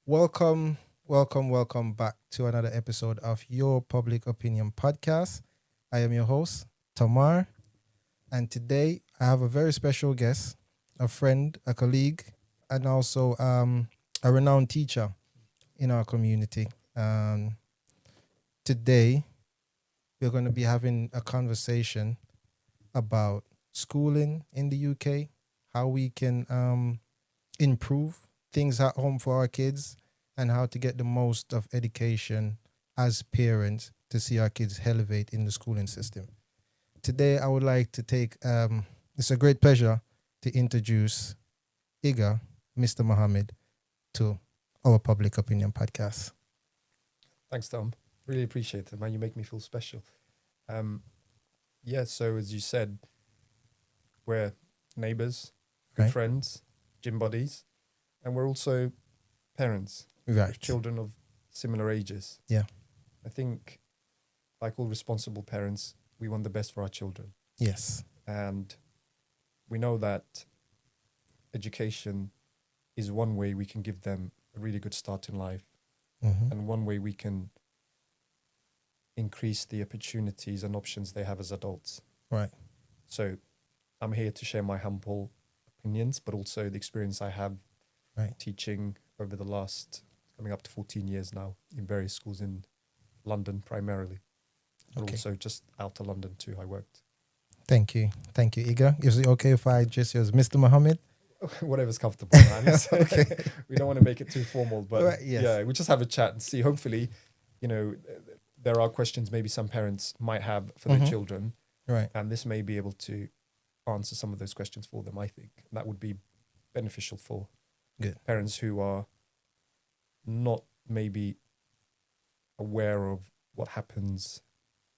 Welcome, welcome back to another episode of Your Public Opinion Podcast. I am your host, Tamar, and today I have a very special guest, a friend, a colleague, and also a renowned teacher in our community. Today, we're going to be having a conversation about schooling in the UK, how we can improve things at home for our kids, and how to get the most of education as parents to see our kids elevate in the schooling system. Today, I would like to it's a great pleasure to introduce Iga, Mr. Mohammed, to our Public Opinion Podcast. Thanks, Tom. Really appreciate it, man. You make me feel special. Um, yeah, so as you said, we're neighbors, good Right. friends, gym buddies, and we're also parents Right. with children of similar ages. Yeah. I think, like all responsible parents, we want the best for our children. Yes. And we know that education is one way we can give them a really good start in life, Mm-hmm. and one way we can increase the opportunities and options they have as adults. Right. So I'm here to share my humble opinions, but also the experience I have Right. teaching over the last coming up to 14 years now in various schools in London primarily, but Okay. also just out of London too. I worked. Thank you. Thank you, Iga. Is it okay if I just use Mr. Mohammed? Whatever's comfortable, man. Okay. We don't want to make it too formal, but Right, yes. yeah, we just have a chat and see. Hopefully, there are questions maybe some parents might have for Mhm. their children, Right. and this may be able to answer some of those questions for them. I think that would be beneficial for Good. parents who are not maybe aware of what happens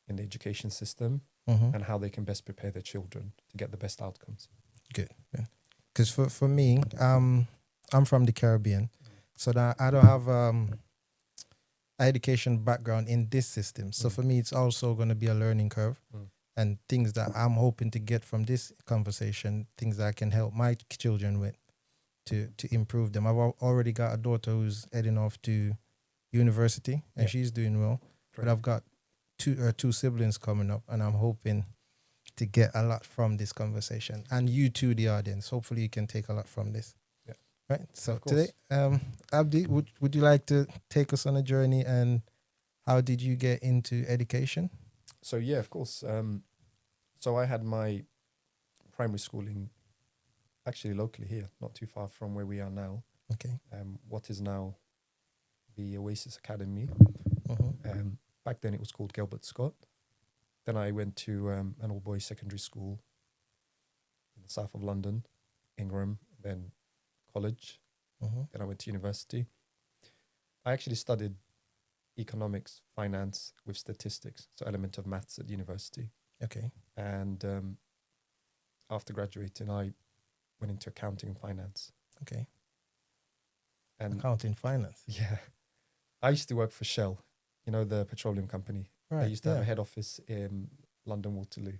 in the education system Mm-hmm. and how they can best prepare their children to get the best outcomes. Good. Because for me, I'm from the Caribbean, so that I don't have education background in this system. So for me, it's also going to be a learning curve, Mm. and things that I'm hoping to get from this conversation, things that I can help my children with to improve them. I've already got a daughter who's heading off to university, and Yeah. she's doing well. Great. But I've got two siblings coming up, and I'm hoping to get a lot from this conversation, and you too, the audience. Hopefully, you can take a lot from this. Yeah. Right. So Of course. today, Abdi, would you like to take us on a journey, and how did you get into education? So yeah, of course. So I had my primary schooling actually locally here, not too far from where we are now. Okay. What is now the Oasis Academy. Mm-hmm. Back then it was called Gilbert Scott. Then I went to an all boys secondary school in the south of London, Ingram, then college. Mm-hmm. Then I went to university. I actually studied economics, finance with statistics, so element of maths at university. Okay. And after graduating, I went into accounting and finance. Okay. And Accounting, finance. yeah, I used to work for Shell, the petroleum company. Right. They used to have a yeah. head office in London Waterloo,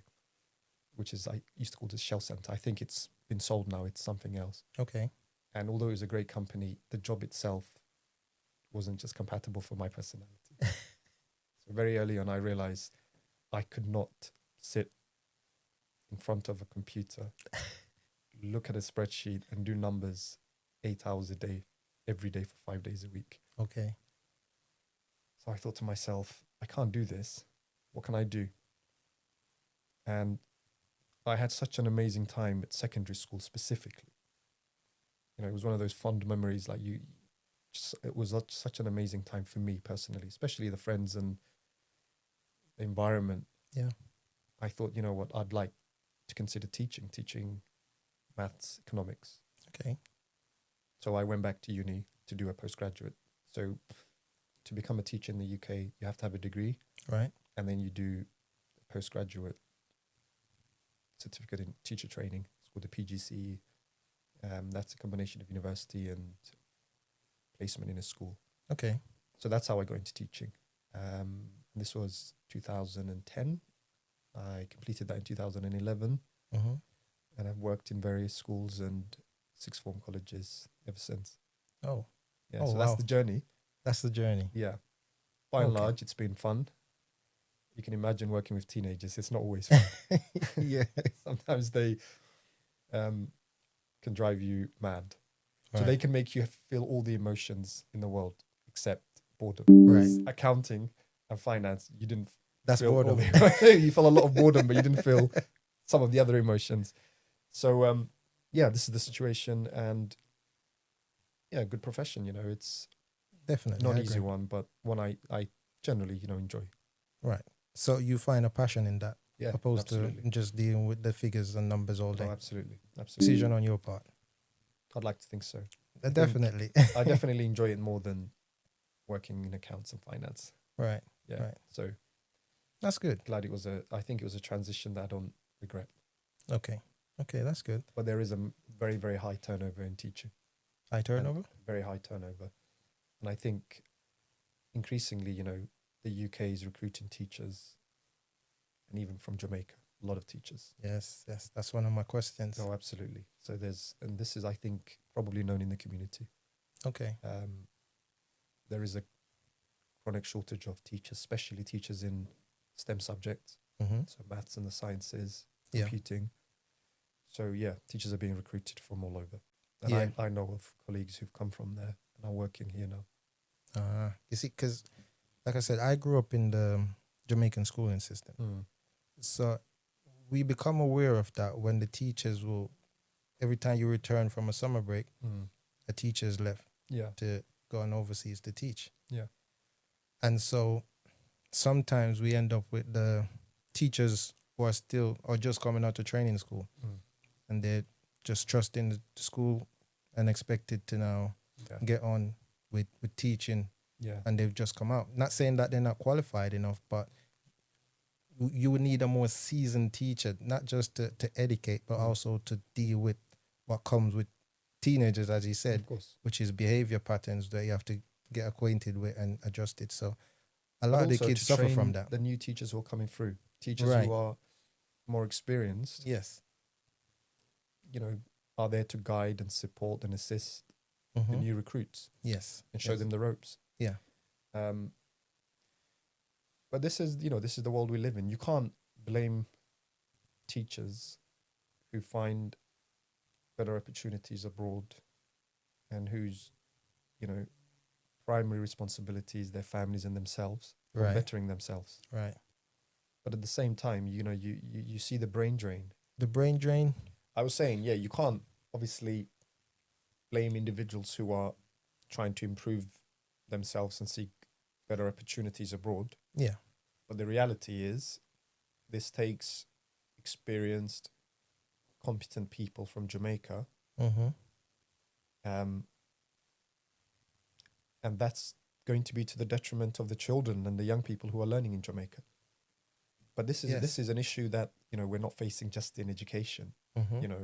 which is, I used to call it Shell Centre. I think it's been sold now. It's something else. Okay. And although it was a great company, the job itself wasn't just compatible for my personality. So very early on, I realized I could not sit in front of a computer, look at a spreadsheet and do numbers 8 hours a day, every day for 5 days a week. Okay. So I thought to myself, I can't do this. What can I do? And I had such an amazing time at secondary school specifically. It was one of those fond memories. It was such an amazing time for me personally, especially the friends and the environment. Yeah. I thought, you know what, I'd like to consider teaching maths, economics. Okay. So I went back to uni to do a postgraduate. So to become a teacher in the UK, you have to have a degree. Right. And then you do a postgraduate certificate in teacher training. It's called the PGCE. That's a combination of university and placement in a school. Okay. So that's how I got into teaching. This was 2010. I completed that in 2011. Mm-hmm. And I've worked in various schools and sixth form colleges ever since. Oh, Yeah, Oh so that's wow, the journey. that's the journey. Yeah, by and Okay. large, it's been fun. You can imagine working with teenagers; it's not always fun. Yeah. Sometimes they um, can drive you mad. So Right. they can make you feel all the emotions in the world except boredom. Right. Accounting and finance, you didn't That's feel all boredom. the you felt a lot of boredom, but you didn't feel some of the other emotions. So yeah, this is the situation, and yeah, good profession. It's Definitely, not I an easy agree. one, but one I generally enjoy. Right. So you find a passion in that, Yeah, opposed to absolutely. just dealing with the figures and numbers all Oh, day. absolutely, absolutely. Decision on your part. I'd like to think so. I think Definitely. I definitely enjoy it more than working in accounts and finance. Right. Yeah. Right. So That's good. glad I think it was a transition that I don't regret. Okay. Okay, that's good. But there is a very, very high turnover in teaching. High And turnover. very high turnover. And I think increasingly, the UK is recruiting teachers, and even from Jamaica, a lot of teachers. Yes. Yes. That's one of my questions. Oh, absolutely. So and this is, I think, probably known in the community. Okay. There is a chronic shortage of teachers, especially teachers in STEM subjects. Mm-hmm. So maths and the sciences, Yeah. computing. So yeah, teachers are being recruited from all over. And Yeah. I know of colleagues who've come from there and are working here now. You see, because like I said, I grew up in the Jamaican schooling system. So we become aware of that when the teachers will, every time you return from a summer break, a teacher's left Yeah. to go on overseas to teach. Yeah. And so sometimes we end up with the teachers who are still or just coming out of training school, and they're just trusting the school and expected to now get on with teaching. Yeah. And they've just come out. Not saying that they're not qualified enough, but you would need a more seasoned teacher, not just to educate, but also to deal with what comes with teenagers, as you said, Of course. which is behavior patterns that you have to get acquainted with and adjust it. So a But lot of the also kids to suffer train from that. the new teachers who are coming through, teachers Right. who are more experienced, Yes. are there to guide and support and assist the new recruits Yes. and show them the ropes. Yeah. But this is the world we live in. You can't blame teachers who find better opportunities abroad and whose, primary responsibility is their families and themselves, or Right. bettering themselves. Right. But at the same time, you see the brain drain. The brain drain. I was saying, yeah, you can't obviously blame individuals who are trying to improve themselves and seek better opportunities abroad. Yeah. But the reality is, this takes experienced, competent people from Jamaica. And that's going to be to the detriment of the children and the young people who are learning in Jamaica. But this is an issue that, we're not facing just in education.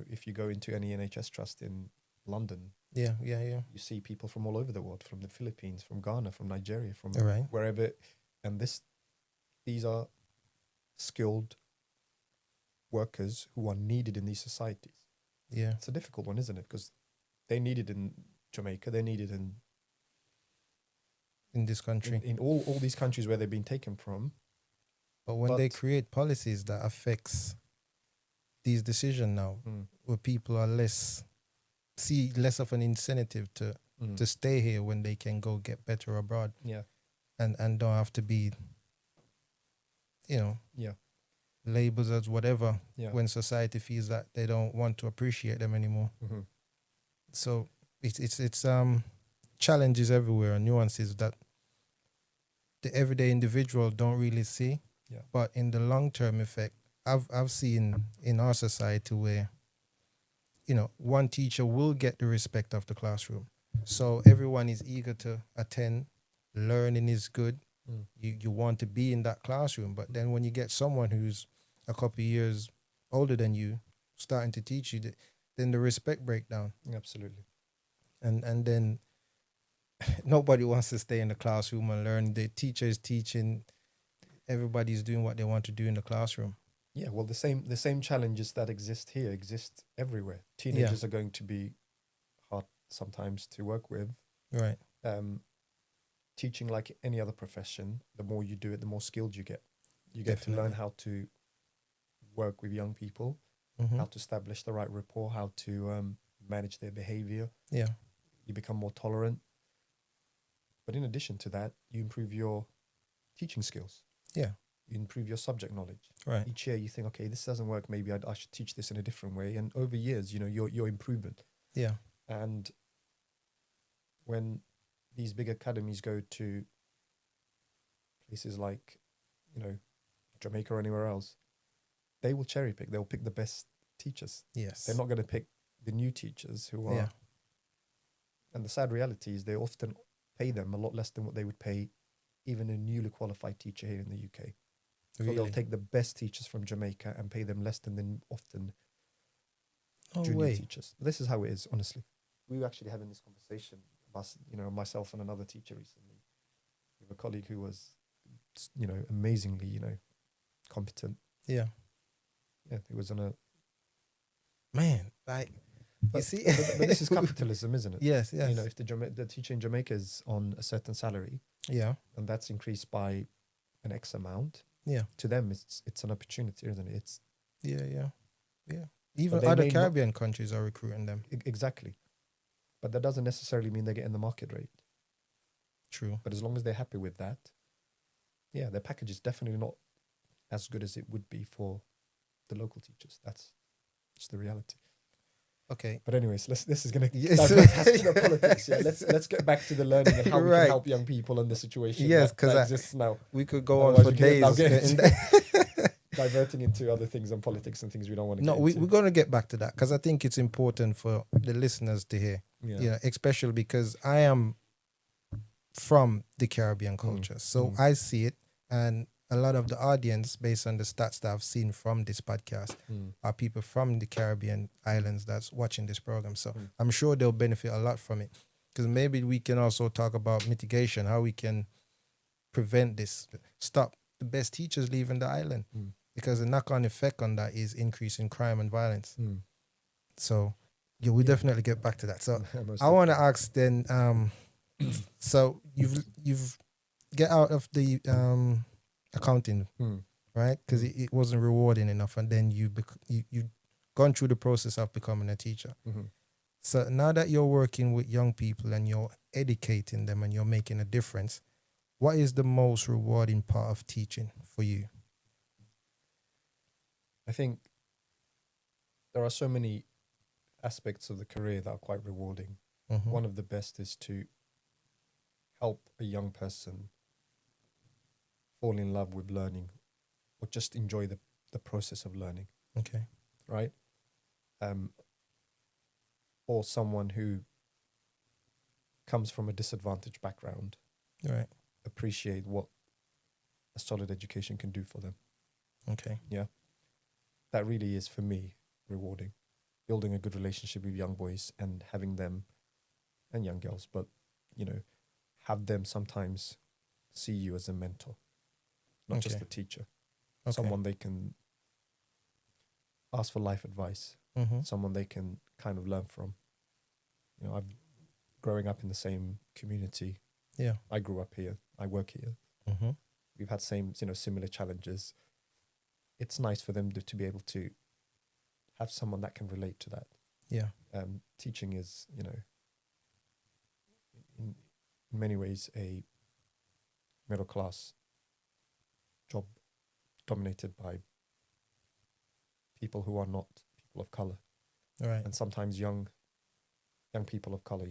If you go into any NHS trust in London, Yeah. you see people from all over the world, from the Philippines, from Ghana, from Nigeria, from Right. wherever. And these are skilled workers who are needed in these societies. Yeah. It's a difficult one, isn't it? Because they need it in Jamaica, they need it in this country. in all these countries where they've been taken from. But when they create policies that affects these decisions now, where people are see less of an incentive to stay here when they can go get better abroad. Yeah. And don't have to be, labels as whatever when society feels that they don't want to appreciate them anymore. So it's challenges everywhere and nuances that the everyday individual don't really see. Yeah. But in the long term effect, I've seen in our society where, one teacher will get the respect of the classroom. So everyone is eager to attend. Learning is good. You want to be in that classroom. But then when you get someone who's a couple of years older than you starting to teach you, then the respect breakdown. Absolutely. And then nobody wants to stay in the classroom and learn. The teacher is teaching. Everybody's doing what they want to do in the classroom. Yeah, well, the same challenges that exist here exist everywhere. Teenagers are going to be hard sometimes to work with. Right. um, teaching, like any other profession, the more you do it, the more skilled you get. You get to learn Definitely. how to work with young people, Mm-hmm. how to establish the right rapport, how to manage their behavior. Yeah. You become more tolerant. But in addition to that, you improve your teaching skills. Yeah. You improve your subject knowledge. Right. Each year you think, okay, this doesn't work. Maybe I should teach this in a different way. And over years, you're improving. Yeah. And when these big academies go to places like, Jamaica or anywhere else, they will cherry pick. They'll pick the best teachers. Yes. They're not going to pick the new teachers who are. Yeah. And the sad reality is they often pay them a lot less than what they would pay even a newly qualified teacher here in the UK. So Really. they'll take the best teachers from Jamaica and pay them less than the often No junior way. teachers. This is how it is, honestly. We were actually having this conversation, myself and another teacher recently, with a colleague who was, amazingly, competent. Yeah. Yeah, he was on a. Man, like you But, see, but this is capitalism, isn't it? Yes. Yes. If the teacher in Jamaica is on a certain salary, Yeah. and that's increased by an X amount, Yeah. to them it's an opportunity, isn't it? It's Yeah. Yeah. Yeah. Even they other may not- Caribbean countries are recruiting them. exactly, but that doesn't necessarily mean they're getting the market rate. True. But as long as they're happy with that, yeah, their package is definitely not as good as it would be for the local teachers. That's just the reality. Okay. But anyways, this is gonna Yes. divert us to the politics. Yeah, let's get back to the learning and how we Right. can help young people in the situation Yes, that 'cause I- exists now. We could go on Otherwise for we can now days. get in into that. diverting into other things and politics and things we don't want to No, get we're into. going to get back to that because I think it's important for the listeners to hear. Yeah. Especially because I am from the Caribbean culture. So I see it. And a lot of the audience, based on the stats that I've seen from this podcast, are people from the Caribbean islands that's watching this program. So I'm sure they'll benefit a lot from it. Because maybe we can also talk about mitigation, how we can prevent this, stop the best teachers leaving the island. Because the knock-on effect on that is increasing crime and violence. So yeah, we definitely get back to that. So Most I want to ask then, so you've get out of the accounting, right? Because it wasn't rewarding enough, and then you gone through the process of becoming a teacher. So now that you're working with young people and you're educating them and you're making a difference, what is the most rewarding part of teaching for you? I think there are so many aspects of the career that are quite rewarding. One of the best is to help a young person fall in love with learning or just enjoy the process of learning. Okay. Right? Or someone who comes from a disadvantaged background Right. appreciate what a solid education can do for them. Okay. Yeah. That really is, for me, rewarding. Building a good relationship with young boys and having them, and young girls, but, have them sometimes see you as a mentor, not just Okay. a teacher. Okay. Someone they can ask for life advice, someone they can kind of learn from. I've growing up in the same community. Yeah. I grew up here. I work here. We've had similar challenges. It's nice for them to be able to have someone that can relate to that. Yeah. Teaching is, in many ways a middle class job dominated by people who are not people of color. Right. And sometimes young people of color,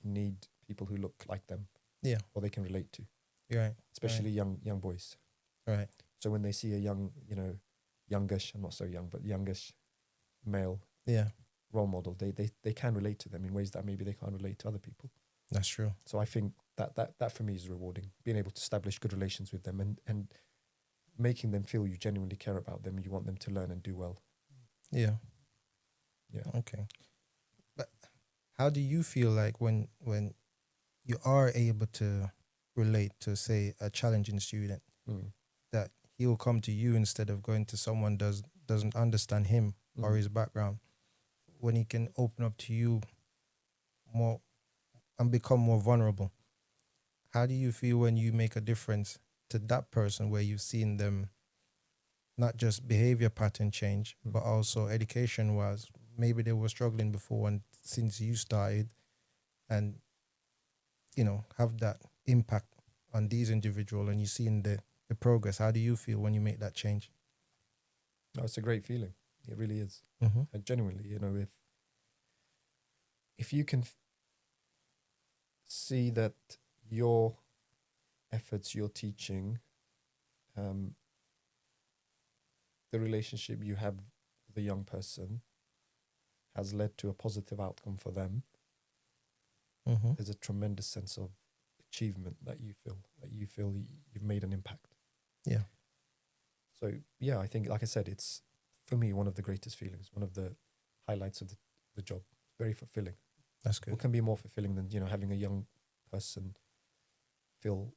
need people who look like them. Yeah. Or they can relate to. Right. Especially young boys. Right. So when they see a young, youngish, I'm not so young, but youngish male Yeah. role model, they can relate to them in ways that maybe they can't relate to other people. That's true. So I think that for me is rewarding, being able to establish good relations with them and making them feel you genuinely care about them and you want them to learn and do well. Yeah. Yeah. Okay. But how do you feel like when you are able to relate to, say, a challenging student, that he'll come to you instead of going to someone doesn't understand him or his background, when he can open up to you more and become more vulnerable. How do you feel when you make a difference to that person where you've seen them not just behavior pattern change, but also education was maybe they were struggling before and since you started and have that impact on these individual and you seeing the progress. How do you feel when you make that change? No, it's a great feeling. It really is. Mm-hmm. And genuinely, if you can see that your efforts, your teaching, the relationship you have with the young person has led to a positive outcome for them, Mm-hmm. there's a tremendous sense of achievement that you feel you've made an impact. Yeah. So yeah, I think, like I said, it's for me one of the greatest feelings, one of the highlights of the job. Very fulfilling. That's good. What can be more fulfilling than having a young person feel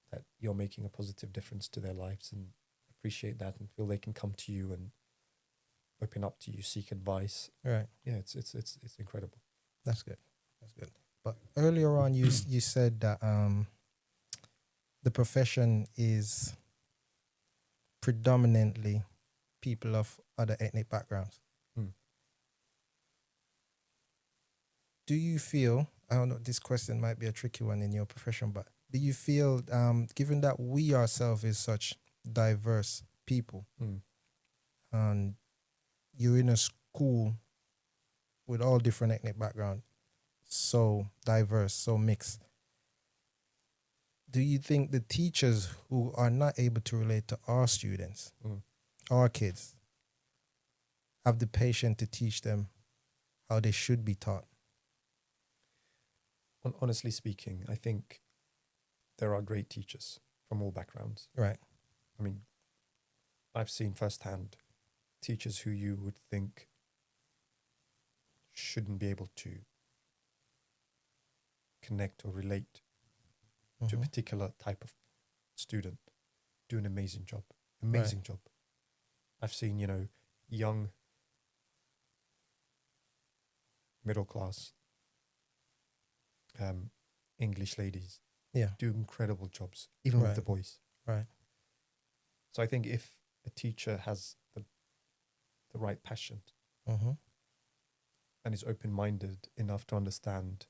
that you're making a positive difference to their lives and appreciate that and feel they can come to you and open up to you, seek advice. Right. Yeah, it's incredible. That's good. That's good. But earlier on, you said that the profession is predominantly people of other ethnic backgrounds. Mm. Do you feel? I don't know. This question might be a tricky one in your profession, but do you feel, given that we ourselves is such diverse people, and you're in a school with all different ethnic background, so diverse, so mixed, do you think the teachers who are not able to relate to our students, our kids, have the patience to teach them how they should be taught? Honestly speaking, I think there are great teachers from all backgrounds. Right. I mean, I've seen firsthand teachers who you would think shouldn't be able to connect or relate to a particular type of student do an amazing job. Amazing job. I've seen, young, middle class English ladies do incredible jobs, even with the boys. Right. So I think if a teacher has the right passion and is open-minded enough to understand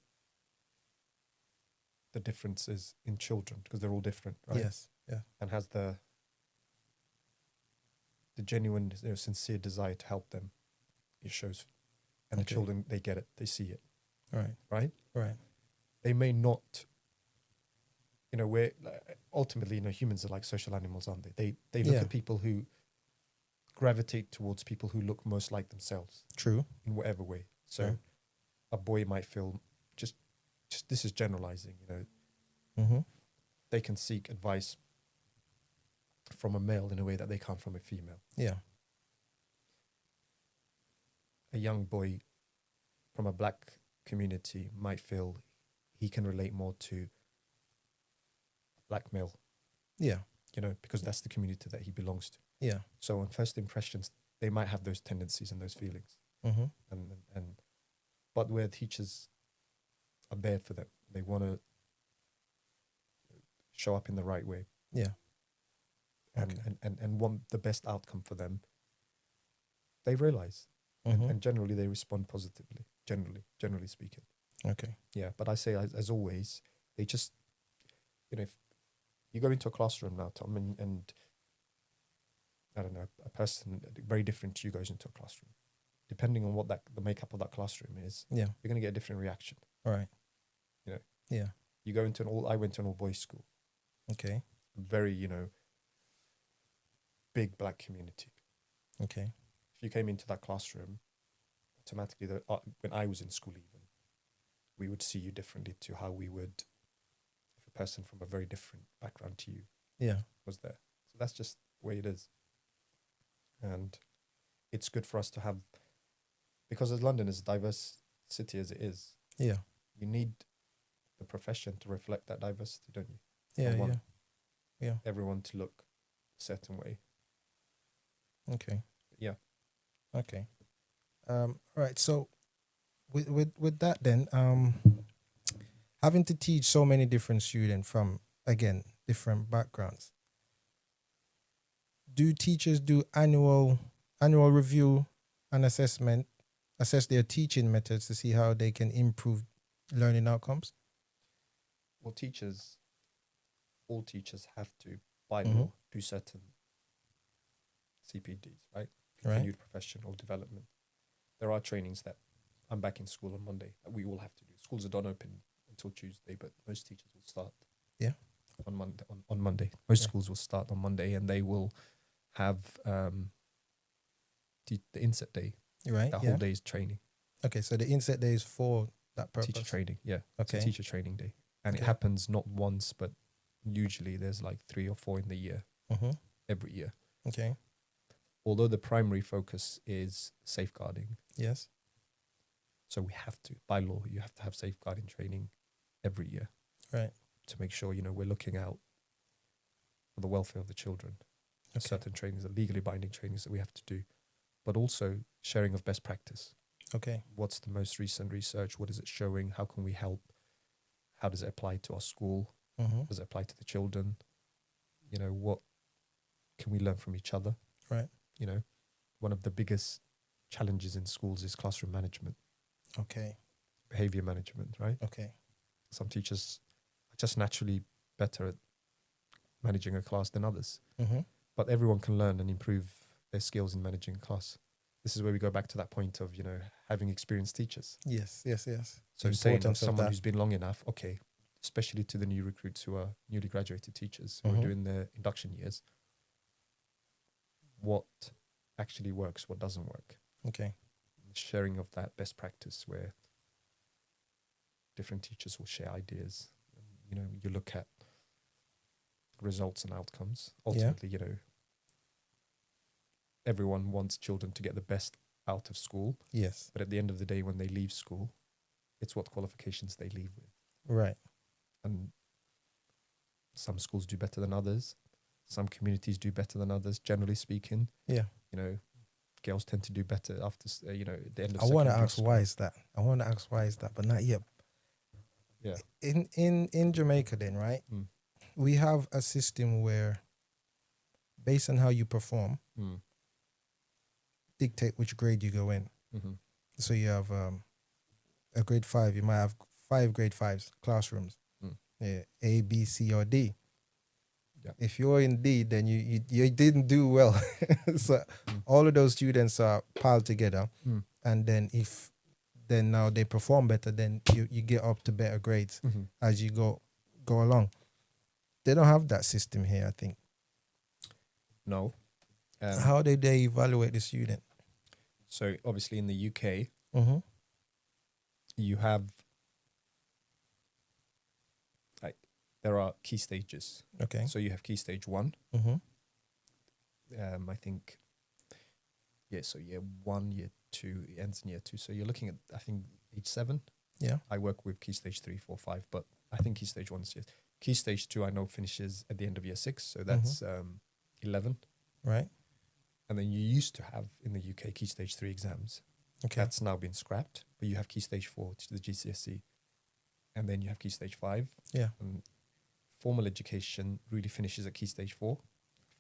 the differences in children, because they're all different, right? Yes. Yeah. And has the genuine, sincere desire to help them, it shows. And the children, they get it, they see it. Right. Right? Right. They may not, we're ultimately, humans are like social animals, aren't they? They look at people who gravitate towards people who look most like themselves. True. In whatever way. So a boy might feel just this is generalizing, they can seek advice from a male in a way that they can't from a female. Yeah. A young boy from a black community might feel he can relate more to a black male. Yeah. Because that's the community that he belongs to. Yeah. So on first impressions, they might have those tendencies and those feelings. But where teachers are there for them, they want to show up in the right way. Yeah. And want the best outcome for them. They realize, and generally they respond positively. Generally speaking. Okay. Yeah, but I say as always, they just, if you go into a classroom now, Tom, and I don't know, a person very different to you goes into a classroom. Depending on what the makeup of that classroom is, you're going to get a different reaction. All right. Yeah. You go into I went to an all boys school. Okay. Very, big black community. Okay. If you came into that classroom, automatically, when I was in school even, we would see you differently to how we would if a person from a very different background to you was there. So that's just the way it is. And it's good for us to have, because as London is a diverse city as it is, you need the profession to reflect that diversity, don't you? Yeah. Everyone to look a certain way. Okay. Yeah. Okay. All right. So with that then, having to teach so many different students from, again, different backgrounds, do teachers do annual review and assessment, assess their teaching methods to see how they can improve learning outcomes? Well, all teachers have to, by Mm-hmm. law, do certain CPDs, right? Right. Continued professional development. There are trainings that I'm back in school on Monday that we all have to do. Schools are not open until Tuesday, but most teachers will start. Yeah. On Monday. On Monday, most Yeah. schools will start on Monday, and they will have the inset day. Right. That Yeah. whole day is training. Okay, so the inset day is for that purpose. Teacher training, yeah. Okay. It's a teacher training day. And Okay. it happens not once, but usually there's like 3 or 4 in the year, Mm-hmm. every year. Okay. Although the primary focus is safeguarding, Yes. so we have to, by law, you have to have safeguarding training every year. Right. To make sure, we're looking out for the welfare of the children. Okay. Certain trainings are legally binding trainings that we have to do, but also sharing of best practice. Okay. What's the most recent research? What is it showing? How can we help? How does it apply to our school? Mm-hmm. Does it apply to the children? What can we learn from each other? Right. One of the biggest challenges in schools is classroom management, Okay. behavior management, right? Okay. Some teachers are just naturally better at managing a class than others, Mm-hmm. but everyone can learn and improve their skills in managing a class. This is where we go back to that point of, having experienced teachers. Yes. Yes. Yes. So The saying of importance of someone that. who's been long enough, okay, especially to the new recruits who are newly graduated teachers who Mhm. are doing their induction years, what actually works, what doesn't work. Okay. Sharing of that best practice where different teachers will share ideas. You look at results and outcomes. Ultimately, everyone wants children to get the best out of school. Yes. But at the end of the day, when they leave school, it's what qualifications they leave with. Right. And some schools do better than others. Some communities do better than others, generally speaking. Yeah. Girls tend to do better after, at the end of I want to secondary ask school. why is that? But not yet. Yeah. In Jamaica, then, right? Mm. We have a system where, based on how you perform, Mm. dictate which grade you go in. Mm-hmm. So you have a grade 5. You might have 5 grade 5s classrooms. Mm. Yeah, A, B, C, or D. Yeah. If you're in D, then you didn't do well. So all of those students are piled together, and then now they perform better, then you get up to better grades Mm-hmm. as you go along. They don't have that system here, I think. No. How do they evaluate the student? So obviously in the UK, Mm-hmm. you have there are key stages. Okay. So you have key stage 1. Mm-hmm. I think, so year 1, year 2, it ends in year 2. So you're looking at, I think, age 7. Yeah. I work with key stage 3, 4, 5, but I think key stage 1 is year. Key stage 2, I know, finishes at the end of year 6. So that's 11. Right. And then you used to have in the UK key stage 3 exams. Okay. That's now been scrapped, but you have key stage 4, which is the GCSE. And then you have key stage 5. Yeah. And formal education really finishes at key stage 4.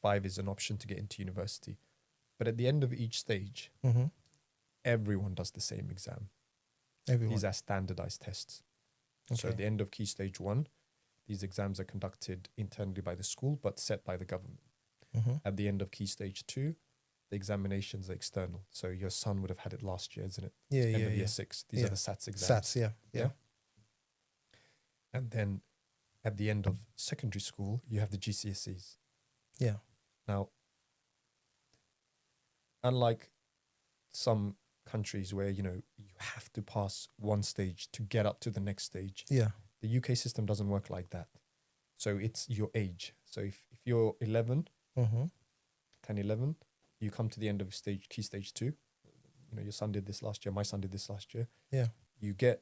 5 is an option to get into university. But at the end of each stage, Mm-hmm. everyone does the same exam. Everyone. These are standardized tests. So Okay. at the end of key stage 1, these exams are conducted internally by the school, but set by the government. Mm-hmm. At the end of key stage 2, the examinations are external. So your son would have had it last year, isn't it? Yeah. End Yeah. of Yeah. year 6. These Yeah. are the SATs exams. SATs. Yeah. Yeah. And then at the end of secondary school, you have the GCSEs. Yeah. Now, unlike some countries where, you have to pass one stage to get up to the next stage, Yeah. the UK system doesn't work like that. So it's your age. So if you're 11, Mm-hmm. 10, 11, you come to the end of key stage 2. Your son did this last year, my son did this last year. Yeah. You get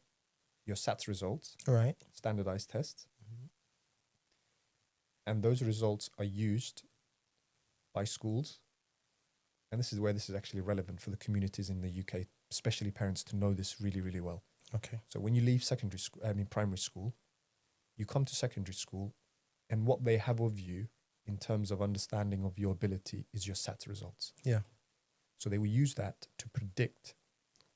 your SATs results, Right. standardized tests, and those results are used by schools. And this is where this is actually relevant for the communities in the UK, especially parents, to know this really, really well. Okay. So when you leave primary school, you come to secondary school, and what they have of you in terms of understanding of your ability is your SAT results. Yeah. So they will use that to predict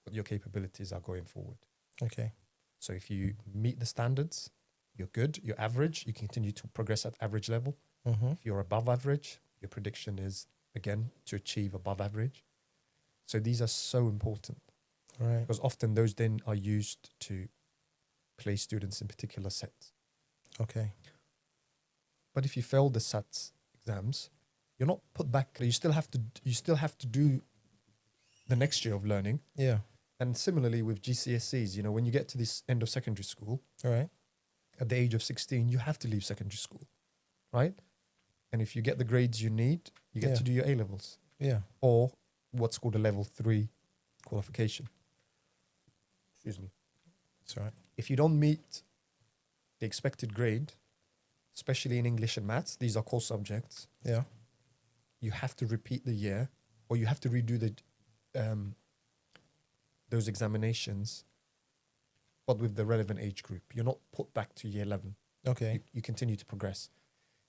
what your capabilities are going forward. Okay. So if you meet the standards, you're good, you're average, you continue to progress at average level. Mm-hmm. If you're above average, your prediction is, again, to achieve above average. So these are so important Right. because often those then are used to place students in particular sets. Okay. But if you fail the SATs exams, you're not put back. You still have to do the next year of learning. Yeah. And similarly with GCSEs, you know, when you get to this end of secondary school, All right. at the age of 16, you have to leave secondary school, right? And if you get the grades you need, you get Yeah. to do your A-levels Yeah. or what's called a level 3 qualification. Excuse me. That's all right. If you don't meet the expected grade, especially in English and maths, these are core subjects, Yeah. you have to repeat the year or you have to redo those examinations, but with the relevant age group. You're not put back to year 11. Okay. You continue to progress.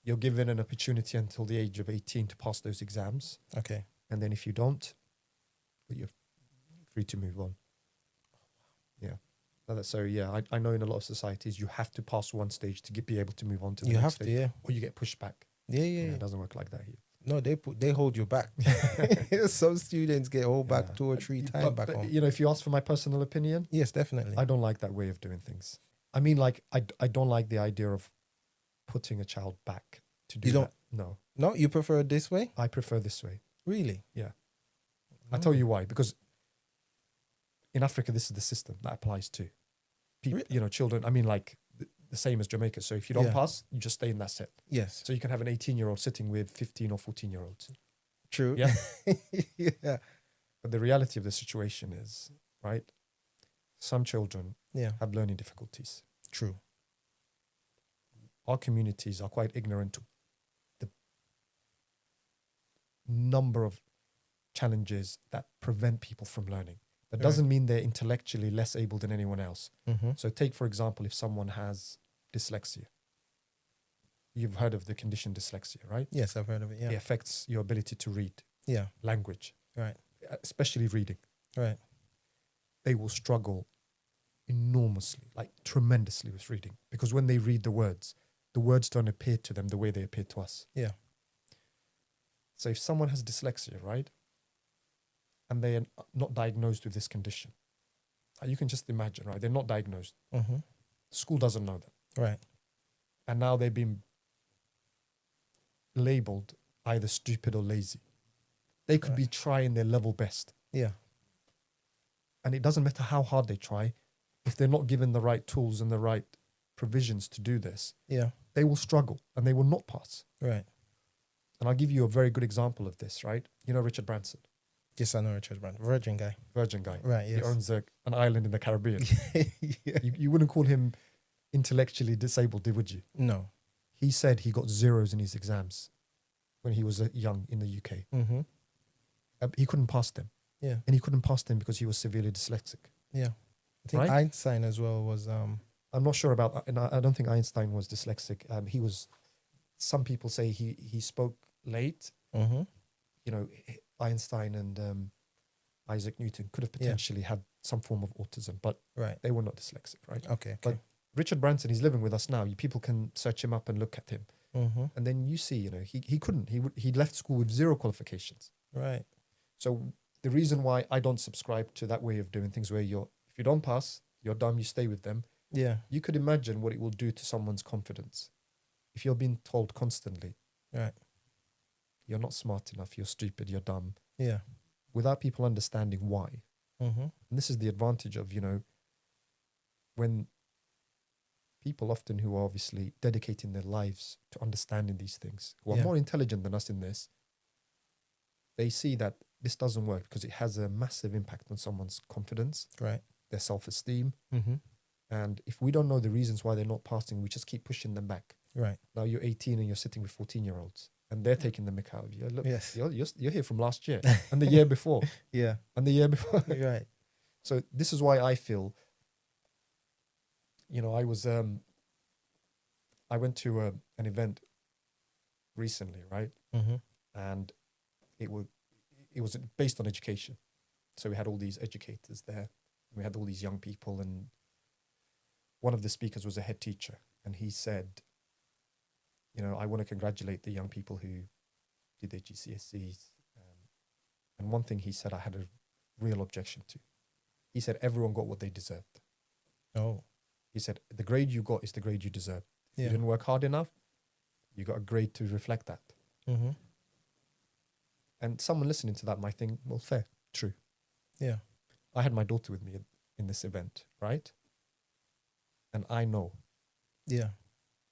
You're given an opportunity until the age of 18 to pass those exams. Okay. And then if you don't, you're free to move on. Yeah. So yeah, I know in a lot of societies, you have to pass one stage to be able to move on to the You next have stage. to, yeah. Or you get pushed back. Yeah, yeah. It doesn't work like that here. No, they hold you back. Some students get held back Yeah. 2 or 3 times back home. You know, if you ask for my personal opinion, Yes, definitely. I don't like that way of doing things. I mean, like, I don't like the idea of putting a child back to do You don't- that. No, No, you prefer it this way? I prefer this way. Really? Yeah. I'll tell you why. Because in Africa, this is the system that applies to people, Really? you know, children. I mean, like the same as Jamaica. So if you don't Yeah. pass, you just stay in that set. Yes. So you can have an 18-year-old sitting with 15 or 14-year-olds. True. Yeah. Yeah. But the reality of the situation is, right, some children Yeah. have learning difficulties. True. Our communities are quite ignorant to the number of challenges that prevent people from learning. That Right. doesn't mean they're intellectually less able than anyone else. Mm-hmm. So take, for example, if someone has dyslexia. You've heard of the condition dyslexia, right? Yes, I've heard of it. Yeah. It affects your ability to read Yeah. language, Right. especially reading. Right. They will struggle enormously, like tremendously with reading, because when they read the words don't appear to them the way they appear to us. Yeah. So if someone has dyslexia, right, and they are not diagnosed with this condition, you can just imagine, right? They're not diagnosed. Mm-hmm. School doesn't know that. Right. And now they've been labeled either stupid or lazy. They could be trying their level best. Yeah. And it doesn't matter how hard they try, if they're not given the right tools and the right provisions to do this, Yeah. they will struggle and they will not pass. Right. And I'll give you a very good example of this, right? You know Richard Branson, Yes, I know Richard Branson. Virgin guy. Virgin guy. Right. He Yes. owns an island in the Caribbean. Yeah. You wouldn't call him intellectually disabled, would you? No. He said he got zeros in his exams when he was young in the UK. Mm-hmm. He couldn't pass them. Yeah. And he couldn't pass them because he was severely dyslexic. Yeah. I think Right? Einstein as well was I'm not sure about that. And I don't think Einstein was dyslexic. He was, some people say he spoke late. mm-hmm. You know, Einstein and Isaac Newton could have potentially had some form of autism, but Right. they were not dyslexic, right? Okay. But Richard Branson, he's living with us now. People can search him up and look at him. Mm-hmm. And then you see, you know, he couldn't. He left school with 0 qualifications. Right. So the reason why I don't subscribe to that way of doing things where if you don't pass, you're dumb, you stay with them. Yeah. You could imagine what it will do to someone's confidence. If you're being told constantly, Right. you're not smart enough, you're stupid, you're dumb, Yeah. without people understanding why. Mm-hmm. And this is the advantage of, you know, when people often who are obviously dedicating their lives to understanding these things, who are Yeah. more intelligent than us in this, they see that this doesn't work because it has a massive impact on someone's confidence, Right. their self-esteem. Mm-hmm. And if we don't know the reasons why they're not passing, we just keep pushing them back. Right. Now you're 18 and you're sitting with 14-year-olds and they're taking the mick out of you. Look, Yes. you're here from last year and the year before Yeah. and the year before. Right. So this is why I feel, you know, I was I went to an event recently, right? Mm-hmm. And it was based on education. So we had all these educators there. We had all these young people, and one of the speakers was a head teacher, and he said, I want to congratulate the young people who did their GCSEs. And one thing he said I had a real objection to. He said everyone got what they deserved. Oh, He said the grade you got is the grade you deserve. yeah. You didn't work hard enough, you got a grade to reflect that. Mm-hmm. And someone listening to that might think, well, fair, true. Yeah. I had my daughter with me in this event, right? And I know, Yeah.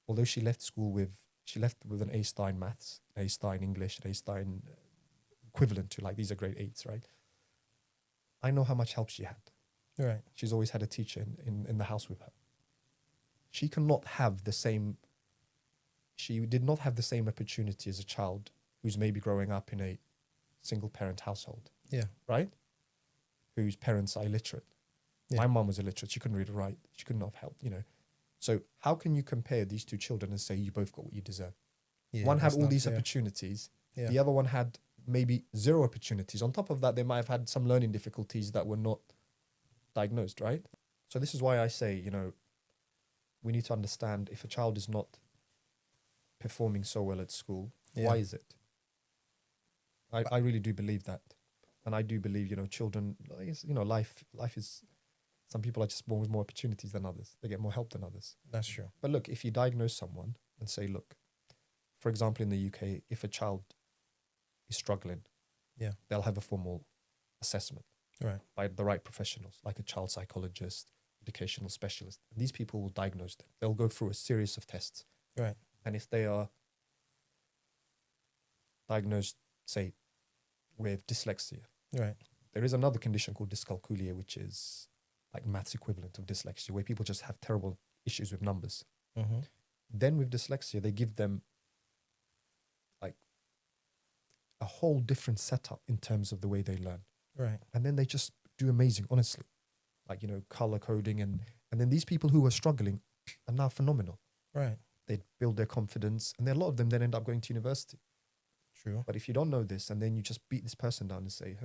although she left with an A star in maths, A star in English, an A star in equivalent to, like, these are grade 8s, right? I know how much help she had. Right. She's always had a teacher in the house with her. She did not have the same opportunity as a child who's maybe growing up in a single parent household. Yeah. Right? Whose parents are illiterate. Yeah. My mum was illiterate. She couldn't read or write. She couldn't have help, So how can you compare these two children and say you both got what you deserve? Yeah. One had that's all not these fair. opportunities. Yeah. The other one had maybe 0 opportunities. On top of that, they might have had some learning difficulties that were not diagnosed, right? So this is why I say, we need to understand if a child is not performing so well at school, Yeah. why is it? I really do believe that. And I do believe, children, life is, some people are just born with more opportunities than others. They get more help than others. That's true. But look, if you diagnose someone and say, look, for example, in the UK, if a child is struggling, Yeah. they'll have a formal assessment Right. by the right professionals, like a child psychologist, educational specialist. And these people will diagnose them. They'll go through a series of tests. Right. And if they are diagnosed, say, with dyslexia, Right. there is another condition called dyscalculia, which is like maths equivalent of dyslexia, where people just have terrible issues with numbers. Mm-hmm. Then with dyslexia, they give them like a whole different setup in terms of the way they learn. Right. And then they just do amazing, honestly. Like, color coding. And then these people who are struggling are now phenomenal. Right. They build their confidence. And then a lot of them then end up going to university. True. But if you don't know this and then you just beat this person down and say,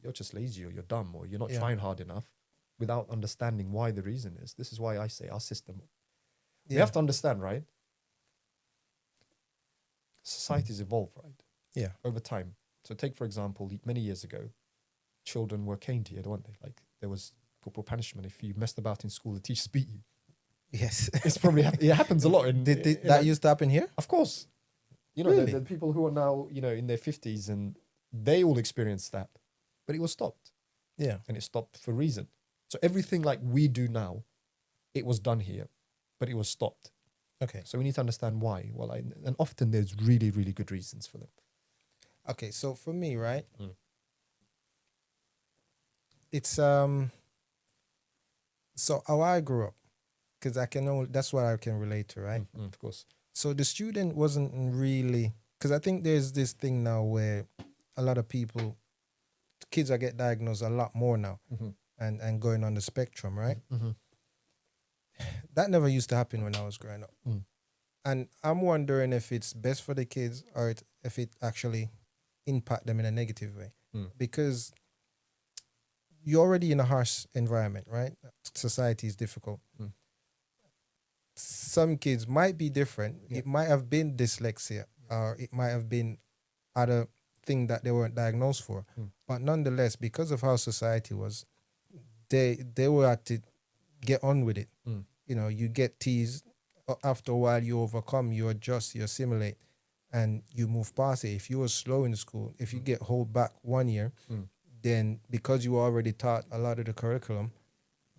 you're just lazy, or you're dumb, or you're not Yeah. trying hard enough, without understanding why the reason is, this is why I say our system. Yeah. We have to understand, right? Societies evolve, right? Yeah. Over time. So take, for example, many years ago, children were caned here, weren't they? Like, there was corporal punishment. If you messed about in school, the teachers beat you. Yes. It's probably, it happens a lot. Did that used to happen here? Of course. Really? The people who are now, in their 50s, and they all experienced that. But it was stopped. Yeah. And it stopped for a reason. So everything like we do now, it was done here, but it was stopped. Okay. So we need to understand why. Well, and often there's really, really good reasons for them. Okay. So for me, right, Mm. it's so how I grew up, because that's what I can relate to, right? Of course. So the student wasn't really, because I think there's this thing now where a lot of kids are get diagnosed a lot more now, Mm-hmm. and going on the spectrum, right? Mm-hmm. That never used to happen when I was growing up. Mm. And I'm wondering if it's best for the kids or if it actually impact them in a negative way. Mm. Because you're already in a harsh environment, right? Society is difficult. Mm. Some kids might be different. Yeah. It might have been dyslexia, or it might have been other thing that they weren't diagnosed for. Mm. But nonetheless, because of how society was, they were had to get on with it. Mm. You get teased. After a while, you overcome, you adjust, you assimilate, and you move past it. If you were slow in school, if you get hold back 1 year, then because you were already taught a lot of the curriculum,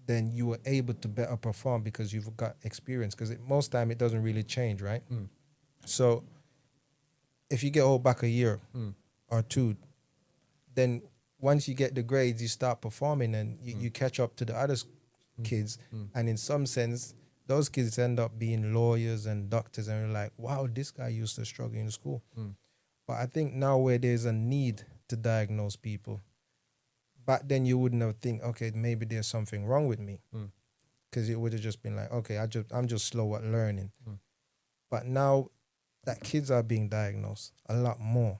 then you were able to better perform because you've got experience. Because most time it doesn't really change, right? Mm. So if you get hold back a year or two, then once you get the grades, you start performing and you catch up to the other kids. And in some sense, those kids end up being lawyers and doctors, and you're like, wow, this guy used to struggle in school. But I think now where there's a need to diagnose people, back then you wouldn't have think, okay, maybe there's something wrong with me. because it would have just been like, okay, I'm just slow at learning. Mm. But now that kids are being diagnosed a lot more,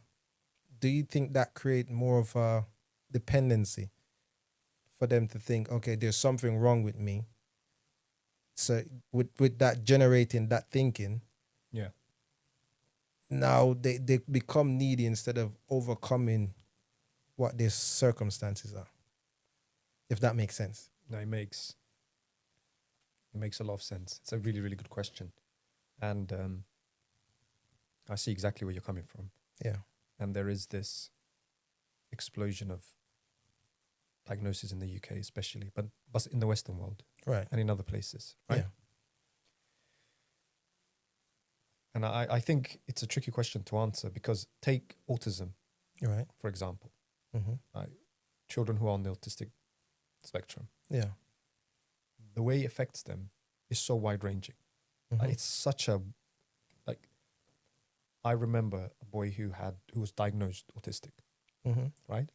do you think that create more of a dependency for them to think, okay, there's something wrong with me? So with that generating that thinking, Yeah. now they become needy instead of overcoming what their circumstances are. If that makes sense. No, it makes a lot of sense. It's a really, really good question. And I see exactly where you're coming from. Yeah. And there is this explosion of diagnosis in the UK, especially, but in the Western world Right. and in other places, right? Yeah. And I think it's a tricky question to answer because take autism, Right. for example, Mm-hmm. children who are on the autistic spectrum. Yeah. The way it affects them is so wide ranging. Mhm. It's such a, like, I remember a boy who was diagnosed autistic, Mhm. right?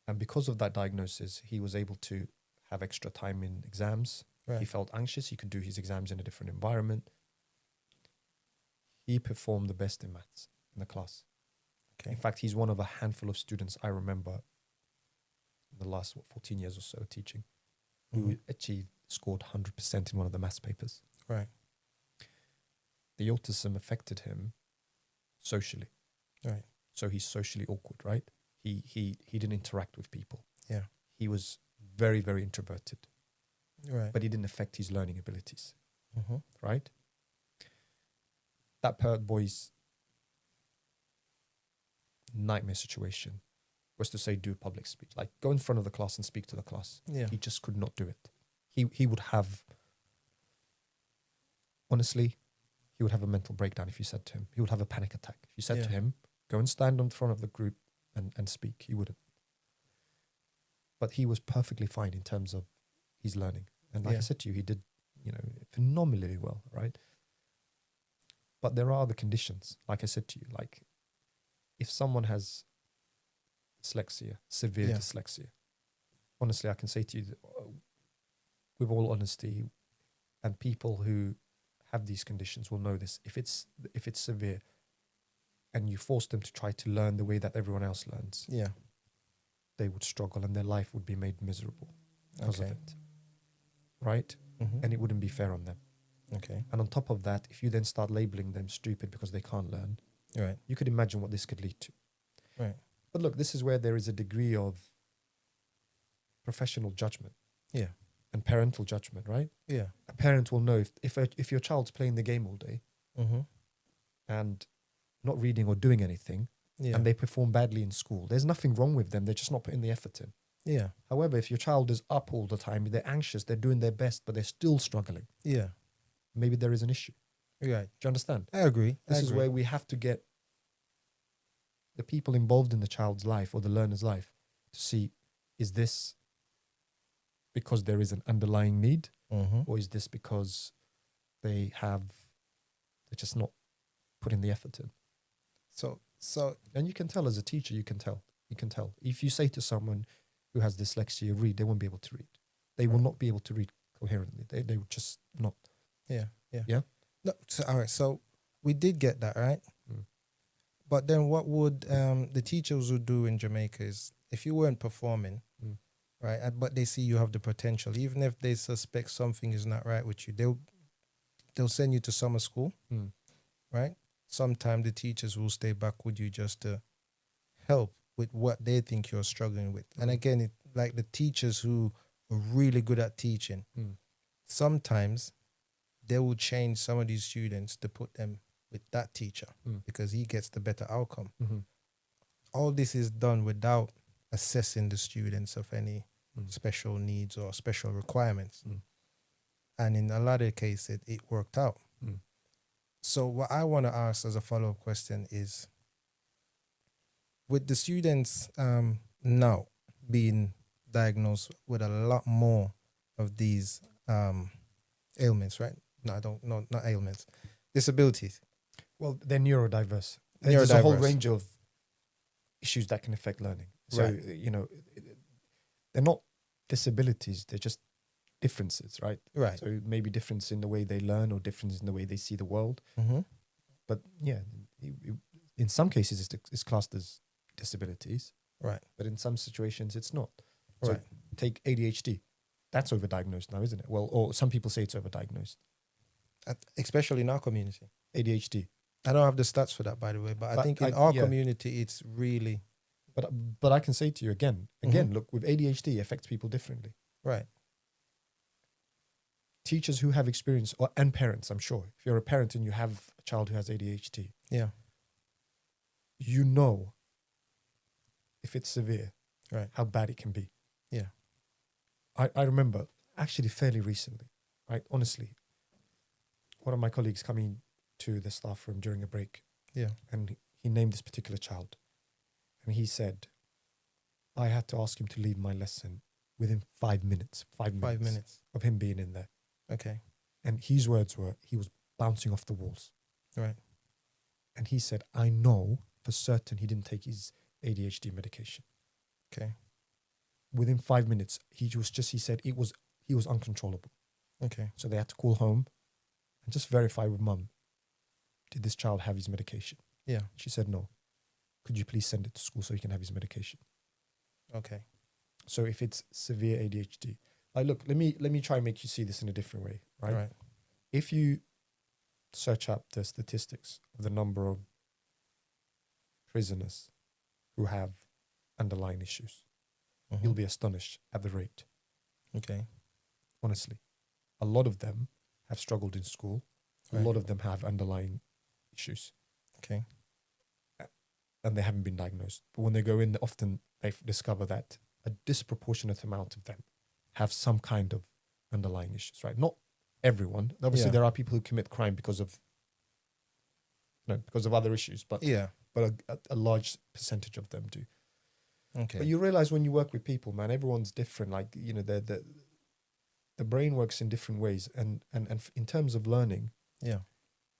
And because of that diagnosis, he was able to have extra time in exams. He Right. felt anxious. He could do his exams in a different environment. He performed the best in maths in the class. Okay. In fact, he's one of a handful of students I remember in the last 14 years or so teaching who scored 100% in one of the maths papers. Right. The autism affected him socially. Right. So he's socially awkward, right? He didn't interact with people. Yeah. He was very, very introverted, Right. but it didn't affect his learning abilities, Mm-hmm. right? That boy's nightmare situation was to say, do public speech, like go in front of the class and speak to the class. Yeah. He just could not do it. He would have, honestly, he would have a mental breakdown if you said to him. He would have a panic attack. If you said Yeah. to him, go and stand in front of the group and speak, he wouldn't. But he was perfectly fine in terms of his learning. And like I Yeah. said to you, he did, phenomenally well, right? But there are other conditions. Like I said to you, like if someone has dyslexia, severe Yeah. dyslexia, honestly, I can say to you that, with all honesty, and people who have these conditions will know this. If it's severe, and you force them to try to learn the way that everyone else learns, Yeah. they would struggle and their life would be made miserable because of Okay. it, right? Mm-hmm. And it wouldn't be fair on them. Okay. And on top of that, if you then start labeling them stupid because they can't learn, Right. you could imagine what this could lead to. Right. But look, this is where there is a degree of professional judgment. Yeah. And parental judgment, right? Yeah. A parent will know if your child's playing the game all day Mm-hmm. and not reading or doing anything, Yeah. and they perform badly in school, there's nothing wrong with them. They're just not putting the effort in. Yeah. However, if your child is up all the time, they're anxious, they're doing their best, but they're still struggling, Yeah. maybe there is an issue. Right. Do you understand? I agree. This is where we have to get the people involved in the child's life or the learner's life to see, is this because there is an underlying need, Mm-hmm. or is this because they're just not putting the effort in? So And you can tell as a teacher, you can tell. If you say to someone who has dyslexia, read, they won't be able to read. They will Right. not be able to read coherently. They would just not. yeah. Yeah? No, so, all right. So we did get that, right? Mm. But then what would the teachers would do in Jamaica is if you weren't performing, Mm. right, but they see you have the potential, even if they suspect something is not right with you, they'll send you to summer school, Mm. right? Sometimes the teachers will stay back with you just to help with what they think you're struggling with. And Mm. again, like the teachers who are really good at teaching, Mm. sometimes they will change some of these students to put them with that teacher Mm. because he gets the better outcome. Mm-hmm. All this is done without assessing the students of any Mm. special needs or special requirements. Mm. And in a lot of cases, it worked out. Mm. So what I want to ask as a follow-up question is, with the students now being diagnosed with a lot more of these ailments, right? No, I don't know, not ailments, disabilities. Well, they're neurodiverse. There's a whole range of issues that can affect learning. So, Right. they're not disabilities. They're just differences, right? Right. So maybe difference in the way they learn or difference in the way they see the world. Mm-hmm. But yeah, in some cases it's classed as disabilities, Right. but in some situations it's not. So Right. take ADHD. That's overdiagnosed now, isn't it? Well, or some people say it's overdiagnosed. Especially in our community. ADHD. I don't have the stats for that, by the way, but I But think in our community, it's really But I can say to you again, Mhm. look, with ADHD, it affects people differently. right. Teachers who have experience, and parents, I'm sure, if you're a parent and you have a child who has ADHD, Yeah. you know if it's severe, Right. how bad it can be. Yeah. I remember actually fairly recently, right? Honestly, one of my colleagues coming to the staff room during a break, Yeah. and he named this particular child, and he said, I had to ask him to leave my lesson within 5 minutes, 5 minutes. of him being in there. Okay. And his words were, he was bouncing off the walls. Right. And he said, I know for certain he didn't take his ADHD medication. Okay. Within 5 minutes, he said he was uncontrollable. Okay. So they had to call home and just verify with mum, did this child have his medication? Yeah. She said, no. Could you please send it to school so he can have his medication? Okay. So if it's severe ADHD, look, let me try and make you see this in a different way, right? Right. If you search up the statistics of the number of prisoners who have underlying issues, Mhm. you'll be astonished at the rate. Okay. Honestly, a lot of them have struggled in school. A Right. lot of them have underlying issues, Okay. and they haven't been diagnosed. But when they go in, often they discover that a disproportionate amount of them have some kind of underlying issues, right? Not everyone. Obviously, Yeah. there are people who commit crime because of other issues, but Yeah. a large percentage of them do. Okay. But you realize when you work with people, man, everyone's different. Like, you know, the brain works in different ways, and in terms of learning, Yeah.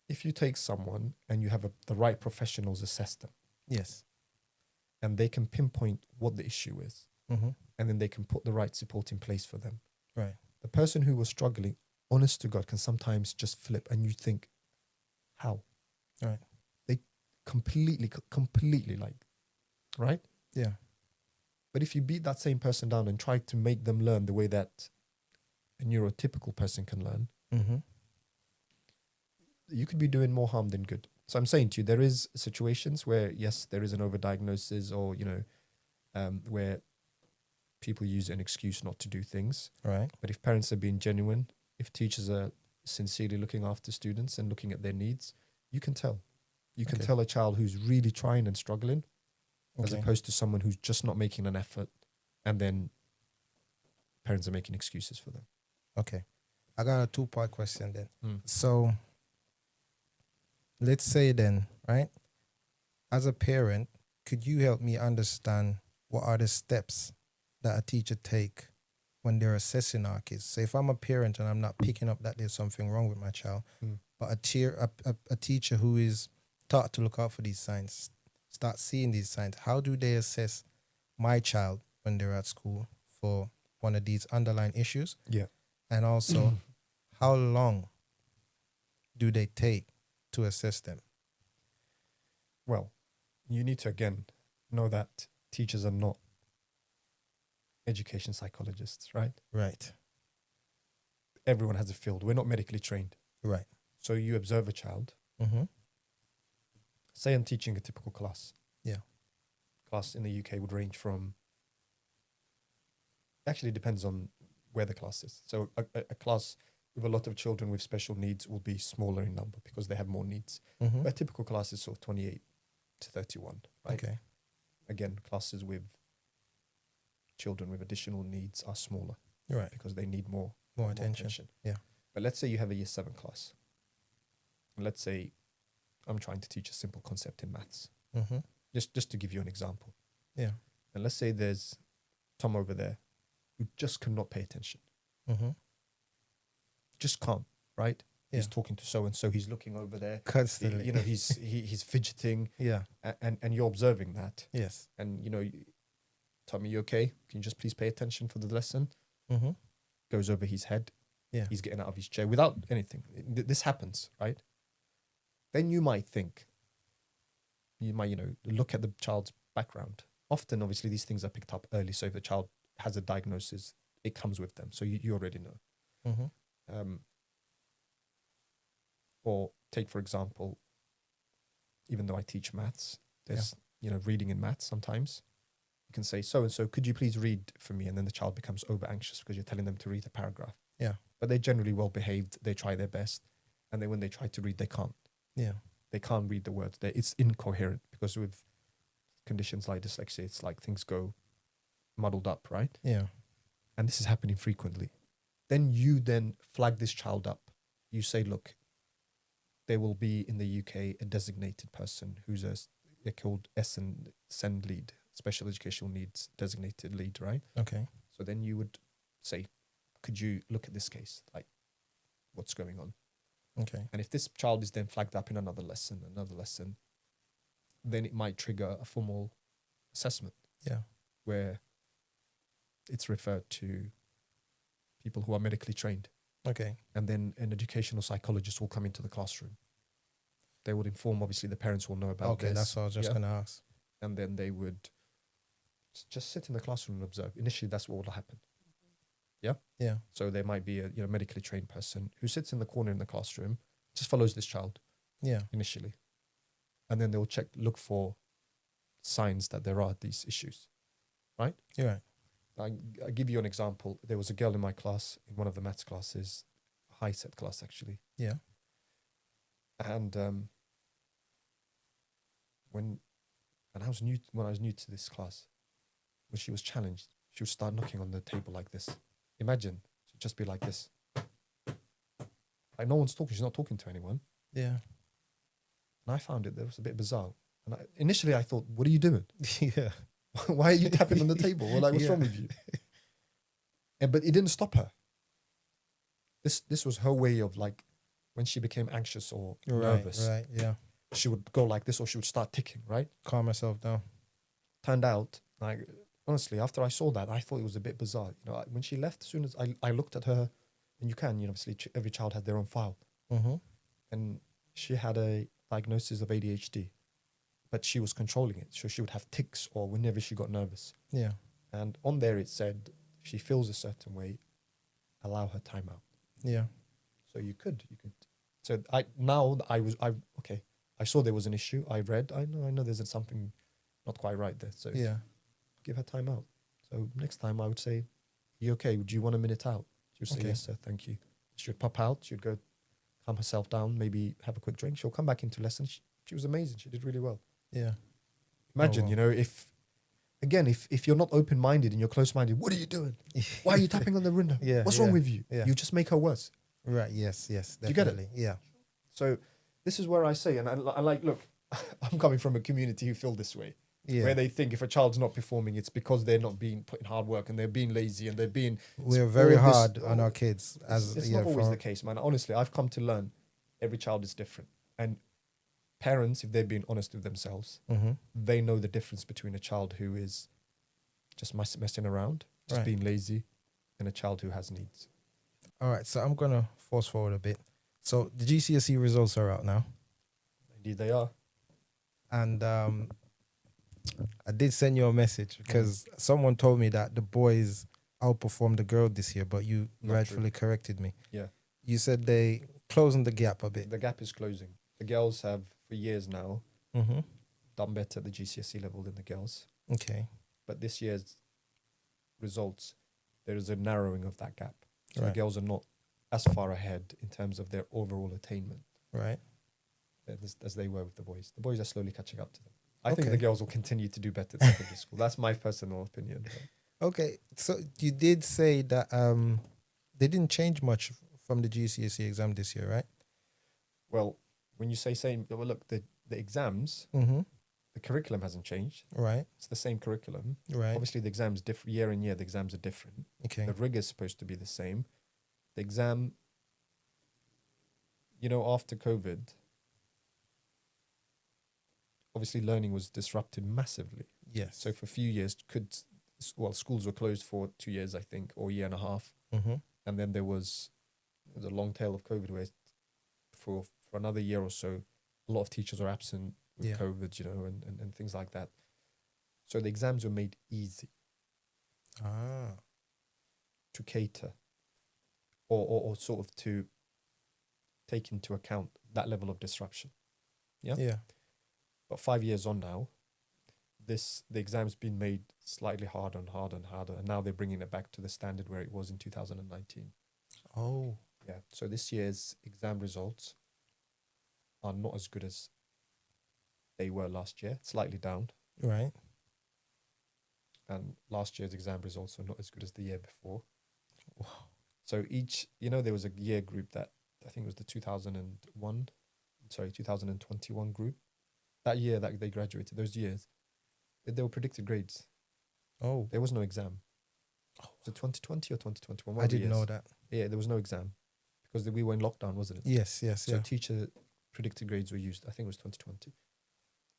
if you take someone and you have the right professionals assess them, Yes. and they can pinpoint what the issue is, Mm-hmm. and then they can put the right support in place for them. Right. The person who was struggling, honest to God, can sometimes just flip, and you think, how? Right. They completely like, right? Yeah. But if you beat that same person down and try to make them learn the way that a neurotypical person can learn, Mm-hmm. you could be doing more harm than good. So I'm saying to you, there is situations where, yes, there is an overdiagnosis, or, you know, where people use an excuse not to do things. Right. But if parents are being genuine, if teachers are sincerely looking after students and looking at their needs, you can tell. You can Okay. tell a child who's really trying and struggling, as Okay. opposed to someone who's just not making an effort, and then parents are making excuses for them. Okay. I got a 2-part question then. Mm. So let's say then, right? As a parent, could you help me understand what are the steps that a teacher take when they're assessing our kids? So if I'm a parent and I'm not picking up that there's something wrong with my child, but a teacher who is taught to look out for these signs, start seeing these signs, how do they assess my child when they're at school for one of these underlying issues? Yeah. And also, how long do they take to assess them? Well, you need to, again, know that teachers are not education psychologists, right? Right. Everyone has a field. We're not medically trained. Right. So you observe a child. Mm-hmm. Say I'm teaching a typical class. Yeah. Class in the UK would range from, actually depends on where the class is. So a class with a lot of children with special needs will be smaller in number because they have more needs. Mm-hmm. But a typical class is sort of 28 to 31, right? Okay. Again, classes with children with additional needs are smaller. Right. Because they need more attention. Yeah. But let's say you have a year 7 class. And let's say I'm trying to teach a simple concept in maths. Mm-hmm. Just to give you an example. Yeah. And let's say there's Tom over there who just cannot pay attention. Mm-hmm. Just can't, right? Yeah. He's talking to so-and-so. He's looking over there. Constantly. You know, he's fidgeting. Yeah. And you're observing that. Yes. And, you know, Tommy, you okay? Can you just please pay attention for the lesson? Mm-hmm. goes over his head. Yeah. He's getting out of his chair without anything. This happens, right? Then you might think, look at the child's background. Often, obviously, these things are picked up early. So if the child has a diagnosis, it comes with them. So you already know. Mm-hmm. Or take, for example, even though I teach maths, there's, reading in maths sometimes. You can say, so-and-so, could you please read for me? And then the child becomes over anxious because you're telling them to read a paragraph. Yeah. But they're generally well behaved. They try their best. And then when they try to read, they can't. Yeah. They can't read the words. It's incoherent because with conditions like dyslexia, it's like things go muddled up, right? Yeah. And this is happening frequently. Then you flag this child up. You say, look, there will be in the UK a designated person who's they're called SEND lead, special educational needs designated lead, right? Okay. So then you would say, could you look at this case? Like, what's going on? Okay. And if this child is then flagged up in another lesson, then it might trigger a formal assessment. Yeah. Where it's referred to people who are medically trained. Okay. And then an educational psychologist will come into the classroom. They would inform, obviously, the parents will know about this. Okay, that's what I was just going to ask. And then they would just sit in the classroom and observe. Initially, that's what will happen. Yeah? Yeah. So there might be a medically trained person who sits in the corner in the classroom, just follows this child. Yeah. Initially. And then they'll look for signs that there are these issues. Right? You're right. I give you an example. There was a girl in my class, in one of the maths classes, high set class actually. Yeah. And when I was new to this class, when she was challenged, she would start knocking on the table like this. Imagine, she'd just be like this. Like no one's talking. She's not talking to anyone. Yeah. And I found that was a bit bizarre. And initially I thought, what are you doing? Yeah. Why are you tapping on the table? Well, like, what's wrong with you? But it didn't stop her. This was her way of, like, when she became anxious or nervous. Right, yeah. She would go like this, or she would start ticking, right? Calm herself down. Turned out, like, honestly, after I saw that, I thought it was a bit bizarre. When she left, as soon as I looked at her, and you can, obviously every child had their own file. Mm-hmm. And she had a diagnosis of ADHD. But she was controlling it. So she would have tics or whenever she got nervous. Yeah. And on there it said, if she feels a certain way, allow her time out. Yeah. So you could. So I saw there was an issue. I read, I know there's something not quite right there. So yeah, give her time out. So next time I would say, you okay? Do you want a minute out? She would say, Okay. yes, sir, thank you. She would pop out. She would go calm herself down, maybe have a quick drink. She'll come back into lesson. She was amazing. She did really well. yeah. Imagine, wow. if you're not open-minded and you're close-minded, what are you doing? Why are you tapping on the window? Yeah, What's wrong with you? Yeah. You just make her worse. Right. Yes. Yes. Do you get it? Definitely. Yeah. So this is where I say, and I like, look, I'm coming from a community who feel this way, Yeah. where they think if a child's not performing, it's because they're not being put in hard work and they're being lazy and they're being. We're very all this- hard on our kids. It's not always the case, man. Honestly, I've come to learn every child is different. And parents, if they're being honest with themselves, Mm-hmm. they know the difference between a child who is just messing around, just Right. being lazy, and a child who has needs. All right. So I'm gonna fast forward a bit. So the GCSE results are out now, Indeed, they are. and I did send you a message because someone told me that the boys outperformed the girl this year, but you Not rightfully corrected me. Yeah. You said they closing the gap a bit. The gap is closing. The girls have, for years now, Mm-hmm. done better at the GCSE level than the girls. Okay. But this year's results, there is a narrowing of that gap. So Right. the girls are not as far ahead in terms of their overall attainment Right. as they were with the boys. The boys are slowly catching up to them. I think Okay. the girls will continue to do better at secondary school. That's my personal opinion. Okay. So you did say that they didn't change much from the GCSE exam this year, right? Well, when you say same, well, look, the exams, Mm-hmm. the curriculum hasn't changed. Right. It's the same curriculum. Right. Obviously, the exams different year in year. The exams are different. Okay. The rigor is supposed to be the same. The exam, after COVID, obviously learning was disrupted massively. Yes. So for a few years, schools were closed for 2 years, I think, or a year and a half. Mm-hmm. And then there was the long tail of COVID where for another year or so, a lot of teachers are absent with Yeah. COVID, and things like that. So the exams were made easy Ah. to cater or sort of to take into account that level of disruption. Yeah. Yeah. But 5 years on now, the exam's been made slightly harder and harder and harder, and now they're bringing it back to the standard where it was in 2019. Oh. Yeah. So this year's exam results are not as good as they were last year, slightly down. Right. And last year's exam results are not as good as the year before. Wow. So there was a year group that I think was the 2021 group. That year that they graduated, those years, they were predicted grades. Oh. There was no exam. Was it 2020 or 2021? I didn't know that. Yeah, there was no exam because we were in lockdown, wasn't it? Yes. So teacher predicted grades were used. I think it was 2020.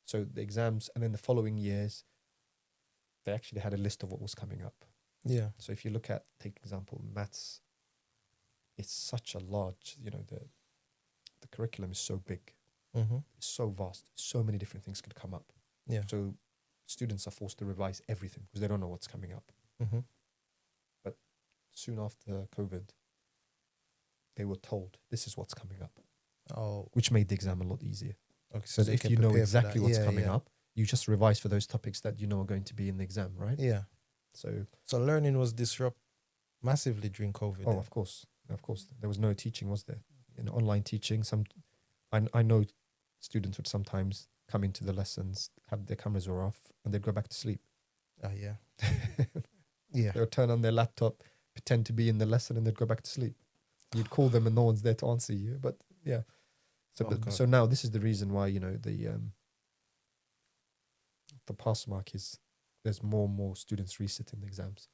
So the exams, and then the following years, they actually had a list of what was coming up. Yeah. So if you look at, take example, maths, it's such a large, the curriculum is so big, Mm-hmm. it's so vast, so many different things could come up. Yeah. So students are forced to revise everything because they don't know what's coming up. Mm-hmm. But soon after COVID, they were told this is what's coming up, Oh. which made the exam a lot easier. Okay. So if you know exactly what's coming Yeah. up, you just revise for those topics that you know are going to be in the exam, right? Yeah. So learning was disrupted massively during COVID. oh, then. of course, there was no teaching, was there? Online teaching. I know students would sometimes come into the lessons, have their cameras were off, and they'd go back to sleep. Yeah. Yeah. They would turn on their laptop, pretend to be in the lesson, and they'd go back to sleep. You'd call them, and no one's there to answer you. But yeah, so so now this is the reason why the pass mark is there's more and more students resitting the exams.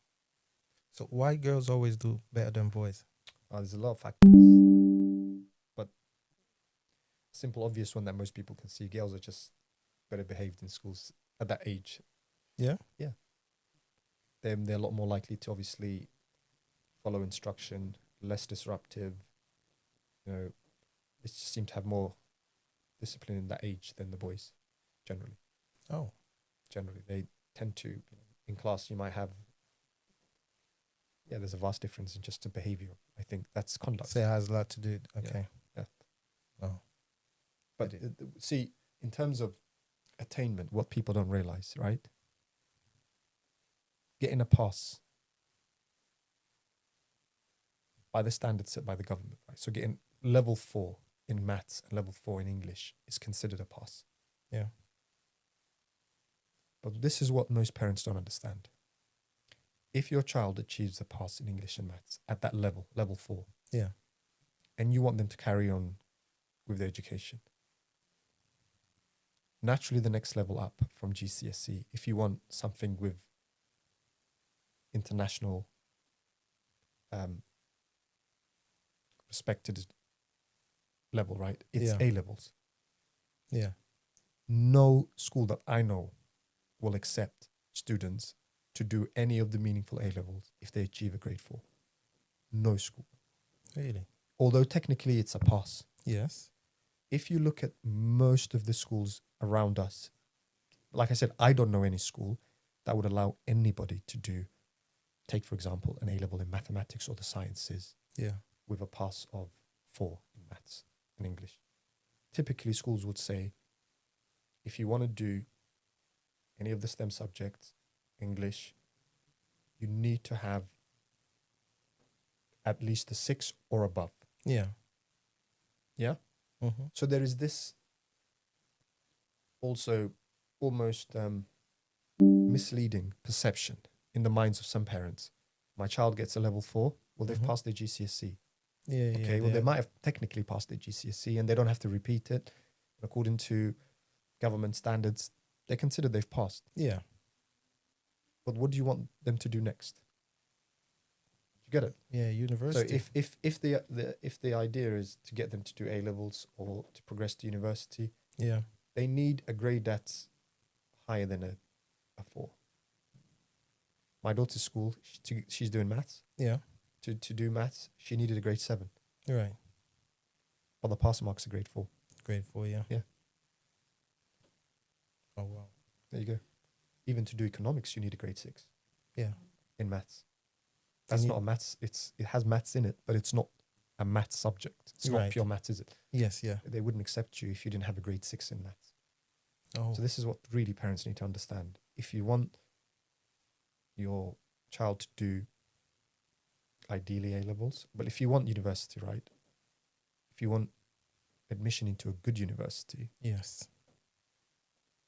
So why girls always do better than boys? There's a lot of factors, but simple, obvious one that most people can see: girls are just better behaved in schools at that age. Yeah. Yeah. They're a lot more likely to obviously follow instruction, less disruptive. They just seem to have more discipline in that age than the boys, generally. Oh. Generally, they tend to, in class, you might have, there's a vast difference in just the behavior. I think that's conduct. So it has a lot to do. Okay. Yeah. Oh. But see, in terms of attainment, what people don't realize, right? Getting a pass by the standards set by the government, right? So getting level 4 in maths and level 4 in English is considered a pass. Yeah. But this is what most parents don't understand. If your child achieves a pass in English and maths at that level 4, Yeah. and you want them to carry on with their education, naturally the next level up from GCSE, if you want something with international respected level, right? It's A levels. Yeah. No school that I know will accept students to do any of the meaningful A levels if they achieve a grade 4. No school. Really? Although technically it's a pass. Yes. If you look at most of the schools around us, like I said, I don't know any school that would allow anybody to take, for example, an A level in mathematics or the sciences with a pass of 4 in maths and English. Typically, schools would say, if you want to do any of the STEM subjects, English, you need to have at least a 6 or above. Yeah. Yeah? Mm-hmm. So there is this also almost misleading perception in the minds of some parents. My child gets a level 4, well, they've passed their GCSE. Yeah. Okay, well, they might have technically passed their GCSE and they don't have to repeat it. According to government standards, they consider they've passed. Yeah. But what do you want them to do next? You get it? Yeah, university. So if the idea is to get them to do A levels or to progress to university, they need a grade that's higher than a 4. My daughter's school, she's doing maths. Yeah. to do maths, she needed a grade 7. Right. But the pass marks are grade 4. Grade 4, yeah. Yeah. Oh, wow. There you go. Even to do economics, you need a grade 6 Yeah. in maths. That's you not a maths. It has maths in it, but it's not a maths subject. It's not Right. pure maths, is it? Yes, yeah. They wouldn't accept you if you didn't have a grade 6 in maths. Oh, So this is what really parents need to understand. If you want your child to do ideally A levels, but if you want university, right? If you want admission into a good university, yes.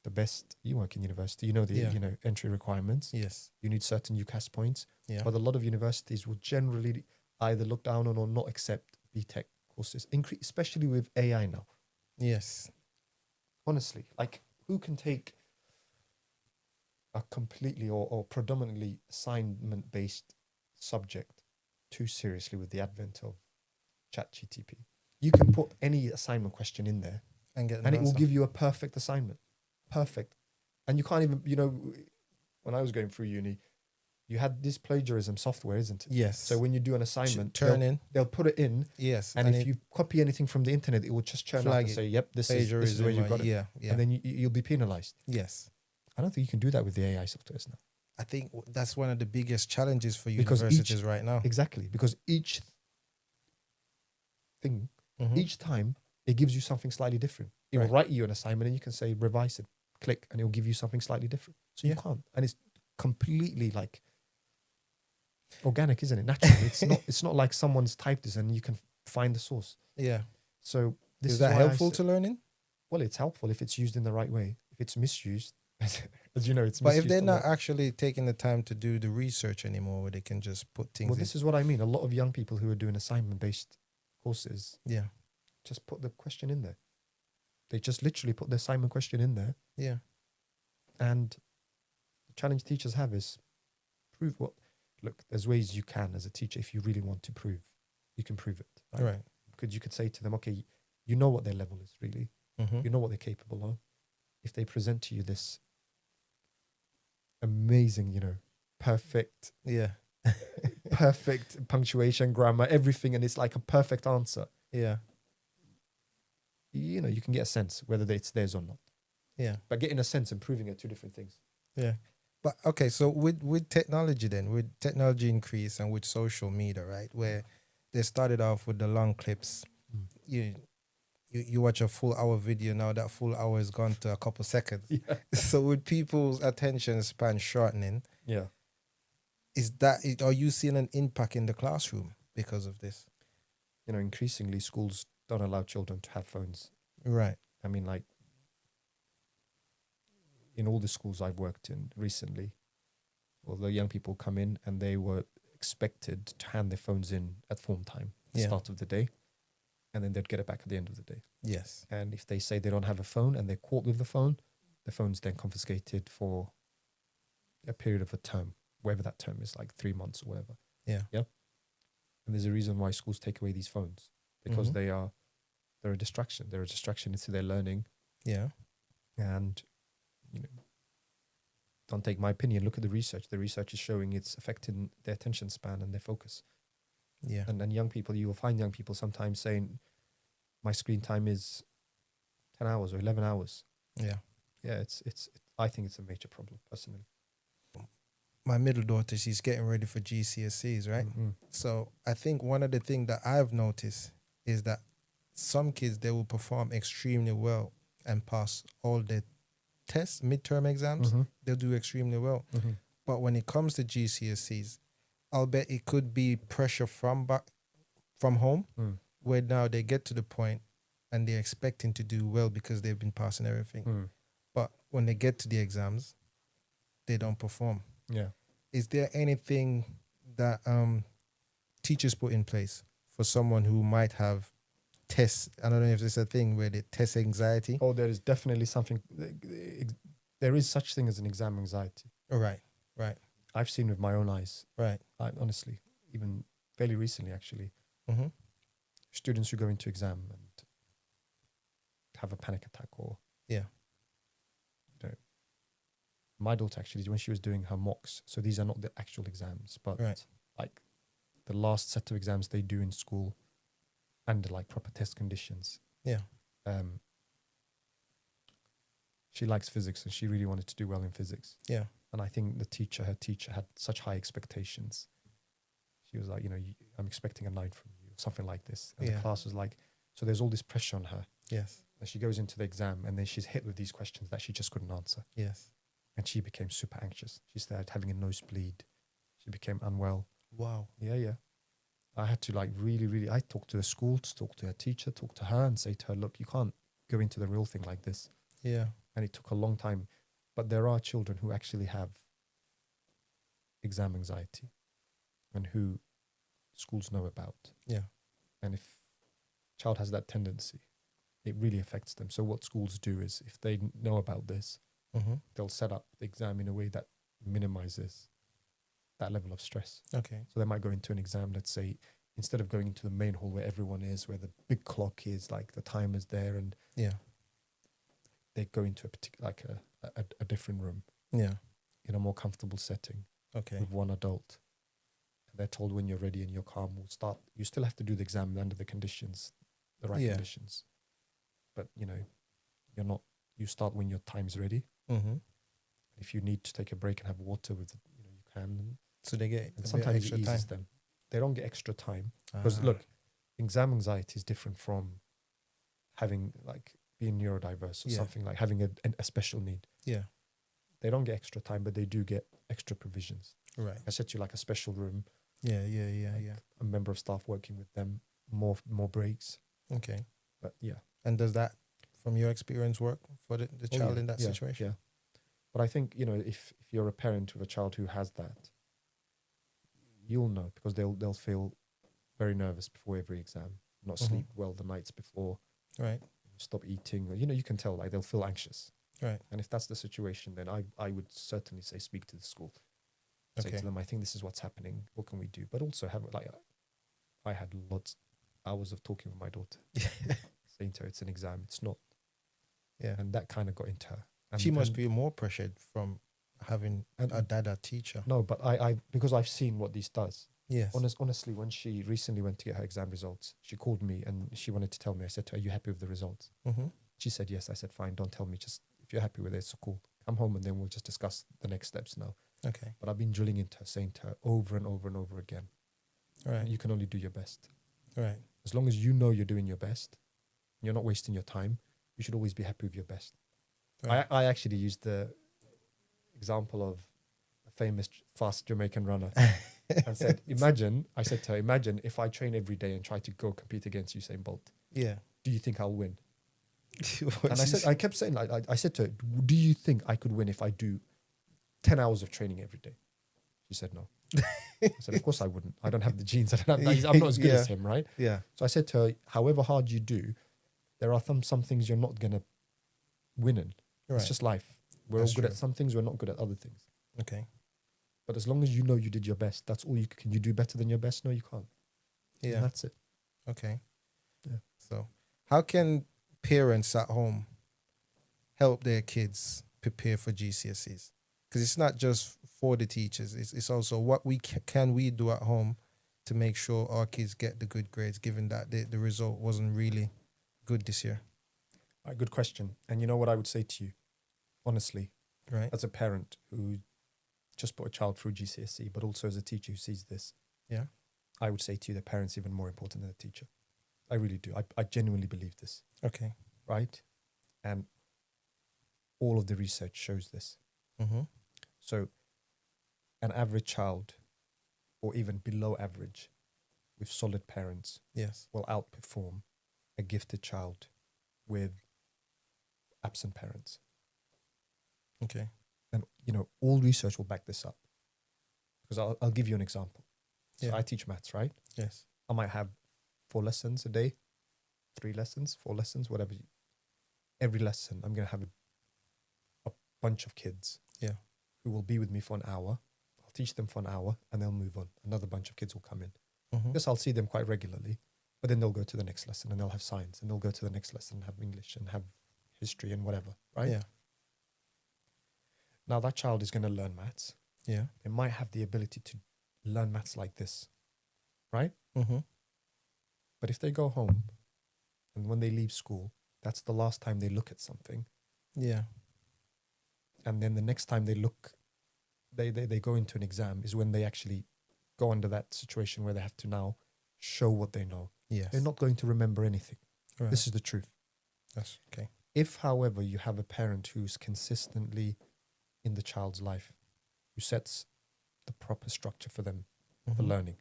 the best, you work in university, you know the Yeah. entry requirements. Yes. You need certain UCAS points. Yeah. But a lot of universities will generally either look down on or not accept BTech courses, especially with AI now. Yes. Honestly, like who can take a completely or predominantly assignment-based subject too seriously with the advent of ChatGTP? You can put any assignment question in there And get an and it will answer. give you a perfect assignment. Perfect. And you can't even, when I was going through uni, you had this plagiarism software, isn't it? Yes. So when you do an assignment, turn in. they'll put it in. Yes. And if you copy anything from the internet, it will just churn out flag and it. say, yep, this is where you got it. Yeah. Yeah. And then you'll be penalized. yes. I don't think you can do that with the AI softwares now. I think that's one of the biggest challenges for Because universities right now. Exactly. Because each thing, Mhm. each time, it gives you something slightly different. It will Right. write you an assignment and you can say, revise it, click, and it will give you something slightly different. So you Yeah. can't. And it's completely like organic, isn't it? Natural. It's not like someone's typed this and you can find the source. Yeah. So this Is that why I helpful say- to learning? Well, it's helpful if it's used in the right way. If it's misused, as you know, it's But misused. if they're a not lot. actually taking the time to do the research anymore, where they can just put things Well, in. this is what I mean. A lot of young people who are doing assignment-based courses Yeah. just put the question in there. They just literally put the assignment question in there. Yeah. And the challenge teachers have is prove what. Look, there's ways you can, as a teacher, if you really want to prove, you can prove it. Right. Because you could say to them, okay, you know what their level is really. Mm-hmm. You know what they're capable of. If they present to you this amazing, perfect, Yeah. perfect punctuation, grammar, everything, and it's like a perfect answer, Yeah. you can get a sense whether it's theirs or not. Yeah. But getting a sense and proving it are two different things. Yeah. But okay, so with technology then, with technology increase and with social media, right, where they started off with the long clips, you watch a full hour video, now that full hour is gone to a couple seconds. Yeah. So with people's attention span shortening, Yeah. are you seeing an impact in the classroom because of this? Increasingly schools don't allow children to have phones. Right. I mean, like, in all the schools I've worked in recently, well, the young people come in and they were expected to hand their phones in at form time, the Yeah. start of the day, and then they'd get it back at the end of the day. Yes. And if they say they don't have a phone and they're caught with the phone's then confiscated for a period of a term, whatever that term is, like 3 months or whatever. Yeah. Yep. And there's a reason why schools take away these phones, because Mhm. they're a distraction. They're a distraction into their learning. Yeah. And, don't take my opinion. Look at the research. The research is showing it's affecting their attention span and their focus. Yeah. And then you will find young people sometimes saying, my screen time is 10 hours or 11 hours. Yeah. Yeah, I think it's a major problem, personally. My middle daughter, she's getting ready for GCSEs, right? Mm-hmm. So I think one of the things that I've noticed is that some kids, they will perform extremely well and pass all their tests, midterm exams. Mm-hmm. They'll do extremely well. Mm-hmm. But when it comes to GCSEs, I'll bet it could be pressure from home, where now they get to the point and they're expecting to do well because they've been passing everything. But when they get to the exams, they don't perform. Yeah. Is there anything that teachers put in place for someone who might have tests? I don't know if there's a thing where they test anxiety. Oh, there is definitely something. There is such thing as an exam anxiety. Oh, right. I've seen with my own eyes. Right. Honestly, even fairly recently, actually, Mm-hmm. students who go into exam and have a panic attack or Yeah. My daughter actually, when she was doing her mocks, so these are not the actual exams, but Right. like the last set of exams they do in school under like proper test conditions. Yeah. She likes physics and she really wanted to do well in physics. Yeah. And I think her teacher had such high expectations. She was like, I'm expecting a 9 from you, or something like this. And Yeah. the class was like, so there's all this pressure on her. Yes. And she goes into the exam and then she's hit with these questions that she just couldn't answer. Yes. And she became super anxious. She started having a nosebleed. She became unwell. Wow. Yeah. I had to like really, I talked to the school, to talk to her teacher, talk to her and say to her, look, you can't go into the real thing like this. Yeah. And it took a long time. But there are children who actually have exam anxiety and who schools know about. Yeah. And if a child has that tendency, it really affects them. So what schools do is if they know about this, Mm-hmm. they'll set up the exam in a way that minimizes that level of stress. Okay. So they might go into an exam, let's say, instead of going into the main hall where everyone is, where the big clock is, like the timer's there, and Yeah. they go into a particular, like a different room Yeah. in a more comfortable setting Okay. with one adult. And they're told when you're ready and you're calm, we'll start. You still have to do the exam under the conditions, the right Yeah. conditions. But, you're not, you start when your time's ready. Mm-hmm. If you need to take a break and have water with it, you can. So they get And sometimes it extra eases time. them. They don't get extra time. Because look, exam anxiety is different from having like being neurodiverse or Yeah. something, like having a special need. Yeah. They don't get extra time, but they do get extra provisions. Right. I said to you, like a special room, Yeah. Yeah. a member of staff working with them, more breaks. Okay. But yeah. And does that, from your experience, work for the Oh, child yeah, in that yeah, situation? Yeah. But I think, if you're a parent with a child who has that, you'll know, because they'll feel very nervous before every exam, not Mhm. sleep well the nights before, Right. stop eating, or, you can tell, like, they'll feel anxious. Right. And if that's the situation, then I would certainly say speak to the school. Say Okay. to them, I think this is what's happening. What can we do? But also have, like, I had hours of talking with my daughter, saying to her, it's an exam, it's not. Yeah. And that kind of got into her. And, She must be more pressured from having a dad, a teacher. No, but I because I've seen what this does. Yes. Honestly, when she recently went to get her exam results, she called me and she wanted to tell me. I said to her, are you happy with the results? Mm-hmm. She said yes. I said, fine, don't tell me. Just if you're happy with it, it's cool. Come home and then we'll just discuss the next steps now. Okay. But I've been drilling into her, saying to her over and over and over again, Right. you can only do your best. Right. As long as you know you're doing your best, you're not wasting your time, you should always be happy with your best. Right. I actually used the example of a famous fast Jamaican runner and said, I said to her, imagine if I train every day and try to go compete against Usain Bolt. Yeah. Do you think I'll win? And I kept saying, I said to her, do you think I could win if I do 10 hours of training every day? She said no. I said, of course I wouldn't. I don't have the genes. I'm not as good as him, right? Yeah. So I said to her, however hard you do, there are some things you're not going to win in. Right. It's just life. We're That's all good true. at some things, we're not good at other things. Okay. But as long as you know you did your best, that's all you can. You do better than your best? No, you can't. Yeah. And that's it. Okay. Yeah. So, how can parents at home help their kids prepare for GCSEs? Because it's not just for the teachers. It's also what we can we do at home to make sure our kids get the good grades, given that the result wasn't really good this year. Right, good question. And you know what I would say to you, honestly, Right. as a parent who just put a child through GCSE, but also as a teacher who sees this, Yeah. I would say to you, the parent's even more important than the teacher. I really do. I genuinely believe this, Okay. right? And all of the research shows this. Mm-hmm. So an average child, or even below average, with solid parents, Yes. will outperform a gifted child with absent parents. Okay. And, all research will back this up. Because I'll give you an example. So Yeah. I teach maths, right? Yes. I might have 4 lessons a day, 3 lessons, 4 lessons, whatever. Every lesson, I'm going to have a bunch of kids. Yeah. Who will be with me for an hour. I'll teach them for an hour and they'll move on. Another bunch of kids will come in. Mm-hmm. Yes, I'll see them quite regularly, but then they'll go to the next lesson and they'll have science and they'll go to the next lesson and have English and have history and whatever, right? Yeah. Now that child is going to learn maths. Yeah. They might have the ability to learn maths like this. right? Mm-hmm. But if they go home and when they leave school, that's the last time they look at something. Yeah. And then the next time they look, they go into an exam is when they actually go under that situation where they have to now show what they know. Yes. They're not going to remember anything. Right. This is the truth. That's okay. If, however, you have a parent who's consistently in the child's life, who sets the proper structure for them for learning,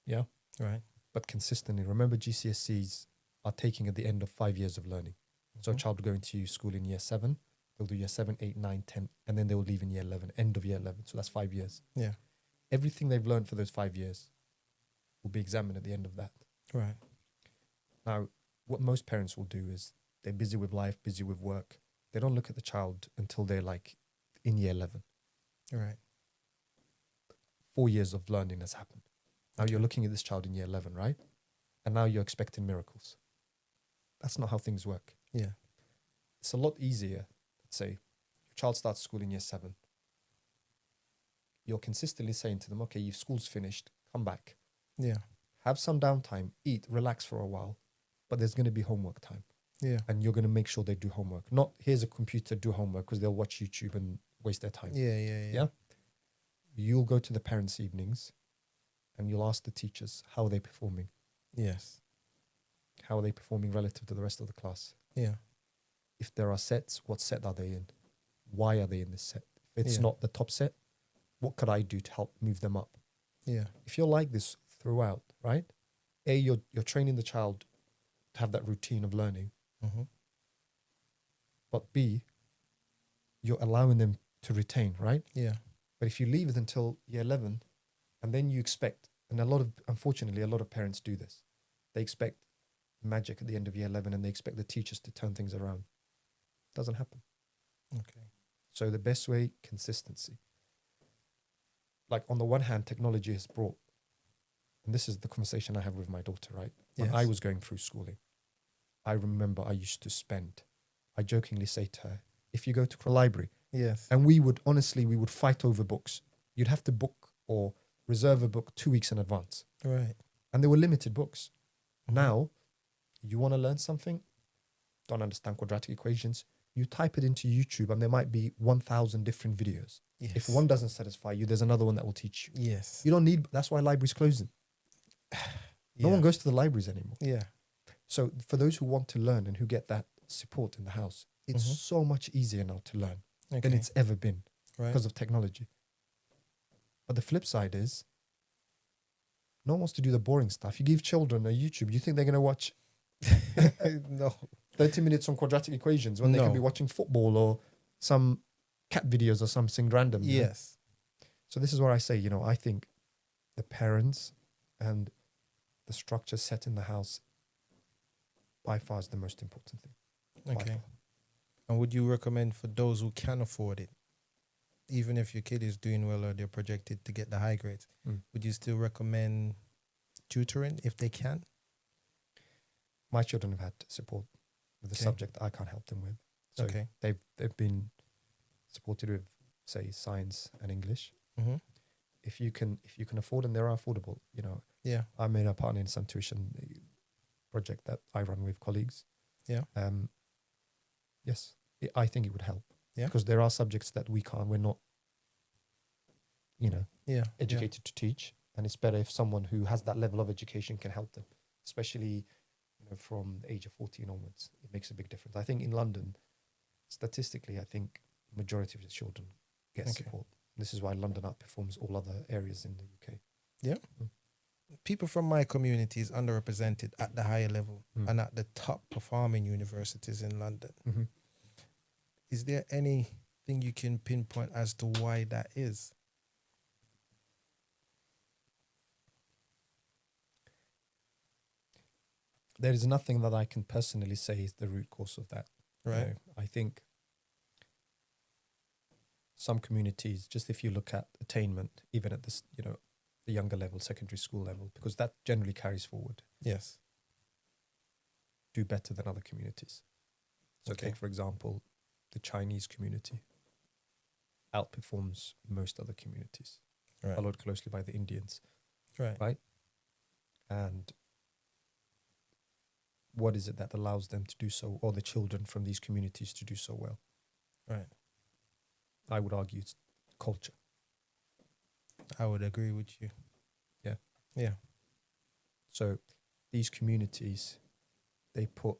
yeah, Right. but consistently, remember GCSEs are taking at the end of 5 years of learning. So a child will go into school in year 7, they'll do year 7, 8, 9, 10, and then they will leave in year 11, end of year 11. So that's 5 years. Yeah. Everything they've learned for those 5 years will be examined at the end of that. Right. Now, what most parents will do is they're busy with life, busy with work. They don't look at the child until they're like in year 11. Right. 4 years of learning has happened. Now you're looking at this child in year 11, right? And now you're expecting miracles. That's not how things work. Yeah. It's a lot easier. Let's say your child starts school in year 7. You're consistently saying to them, okay, your school's finished, come back. Yeah. Have some downtime, eat, relax for a while, but there's going to be homework time. Yeah. And you're going to make sure they do homework. Not here's a computer, do homework, because they'll watch YouTube and waste their time. Yeah. You'll go to the parents' evenings and you'll ask the teachers, how are they performing? Yes. How are they performing relative to the rest of the class? Yeah. If there are sets, what set are they in? Why are they in this set? If it's Yeah. not the top set, what could I do to help move them up? Yeah. If you're like this throughout, right? A, you're training the child to have that routine of learning. Mm-hmm. But B, you're allowing them to retain, right? Yeah. But if you leave it until year 11, and then you expect, and unfortunately, a lot of parents do this. They expect magic at the end of year 11 and they expect the teachers to turn things around. Doesn't happen. Okay. So the best way, consistency. Like on the one hand, technology has brought, and this is the conversation I have with my daughter, right? When Yes. I was going through schooling, I remember I used to spend, I jokingly say to her, if you go to a library, Yes. and we would fight over books. You'd have to book or reserve a book 2 weeks in advance. Right. And there were limited books. Mhm. Now, you want to learn something, don't understand quadratic equations, you type it into YouTube and there might be 1,000 different videos. Yes. If one doesn't satisfy you, there's another one that will teach you. Yes. You don't need, that's why libraries closing. No one goes to the libraries anymore. Yeah. So for those who want to learn and who get that support in the house, it's Mhm. so much easier now to learn Okay. than it's ever been Right. because of technology. But the flip side is, no one wants to do the boring stuff. You give children a YouTube, you think they're going to watch No. 30 minutes on quadratic equations when they could No. be watching football or some cat videos or something random. you know? Yes. So this is where I say, I think the parents and the structure set in the house by far is the most important thing. By Okay. far. And would you recommend for those who can afford it, even if your kid is doing well or they're projected to get the high grades, would you still recommend tutoring if they can? My children have had support with the Okay. subject I can't help them with. So Okay. they've been supported with, say, science and English. Mm-hmm. If you can afford them, they're affordable. Yeah. I'm in a partner in some tuition project that I run with colleagues. Yeah. Yes, I think it would help. Yeah. Because there are subjects that we're not, Yeah. educated to teach, and it's better if someone who has that level of education can help them, especially, from the age of 14 onwards. It makes a big difference. I think in London, statistically, I think majority of the children get Okay. support. This is why London outperforms all other areas in the UK. People from my community is underrepresented at the higher level Mm. and at the top performing universities in London. Mm-hmm. Is there anything you can pinpoint as to why that is? There is nothing that I can personally say is the root cause of that. Right. I think some communities, just if you look at attainment, even at this, the younger level, secondary school level, because that generally carries forward, Yes. do better than other communities. So Okay. take, for example, the Chinese community outperforms most other communities, Right. followed closely by the Indians. Right. Right. and what is it that allows them to do so, or the children from these communities to do so well? Right. I would argue it's culture. I would agree with you. Yeah. Yeah. So these communities, they put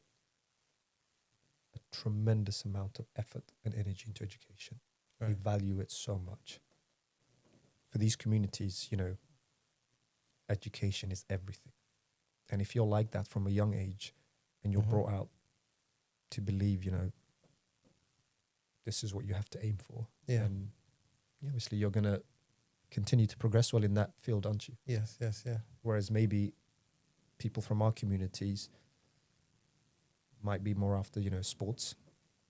a tremendous amount of effort and energy into education. They Right. value it so much. For these communities, education is everything. And if you're like that from a young age and you're Mhm. brought out to believe, this is what you have to aim for, Yeah. then obviously you're going to continue to progress well in that field, aren't you? Yes. Yes. Yeah. Whereas maybe people from our communities might be more after, sports.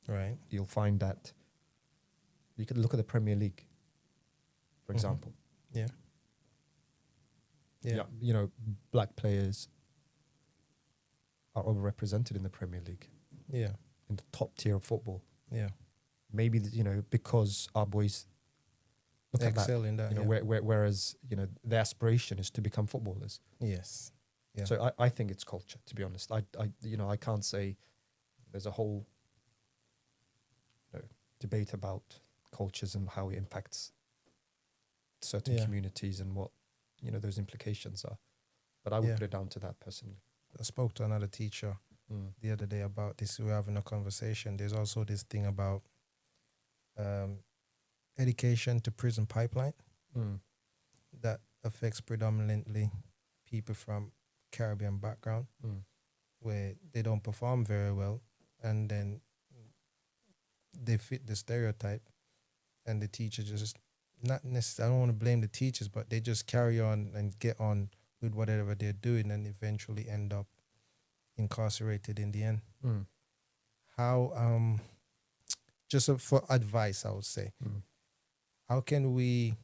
Right. You'll find that you could look at the Premier League, for Mhm. example. Yeah. Yeah. Black players are overrepresented in the Premier League, Yeah. in the top tier of football. Yeah. Maybe, because our boys look at that, Excel in that. Yeah. whereas, the aspiration is to become footballers. Yes. Yeah. So I think it's culture, to be honest. I can't say there's a whole debate about cultures and how it impacts certain Yeah. communities and what, those implications are. But I would Yeah. put it down to that personally. I spoke to another teacher the other day about this. We were having a conversation. There's also this thing about education to prison pipeline that affects predominantly people from Caribbean background, where they don't perform very well, and then they fit the stereotype, and the teacher just not necessarily. I don't want to blame the teachers, but they just carry on and get on with whatever they're doing, and eventually end up incarcerated in the end. How just for advice, I would say, how can we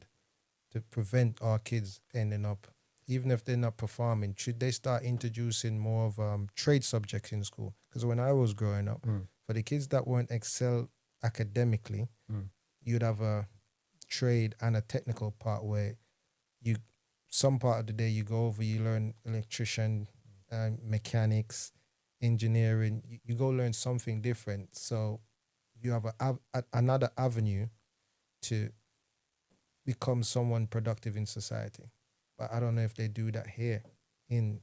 to prevent our kids ending up, even if they're not performing, should they start introducing more of trade subjects in school? Because when I was growing up, for the kids that weren't excel academically, you'd have a trade and a technical part where you, some part of the day you go over, you learn electrician, mechanics, engineering, you go learn something different. So you have another avenue to become someone productive in society. But I don't know if they do that here in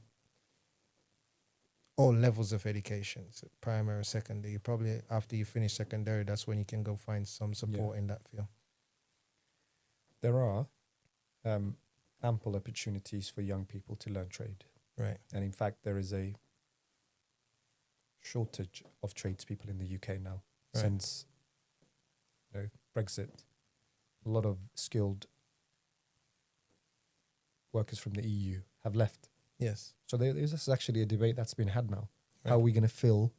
all levels of education, so primary, secondary. You probably, after you finish secondary, that's when you can go find some support in that field. There are ample opportunities for young people to learn trade. Right. And in fact, there is a shortage of tradespeople in the UK now. Right. Since Brexit. A lot of skilled workers from the EU have left. Yes. So there's actually a debate that's been had now. Right. How are we going to fill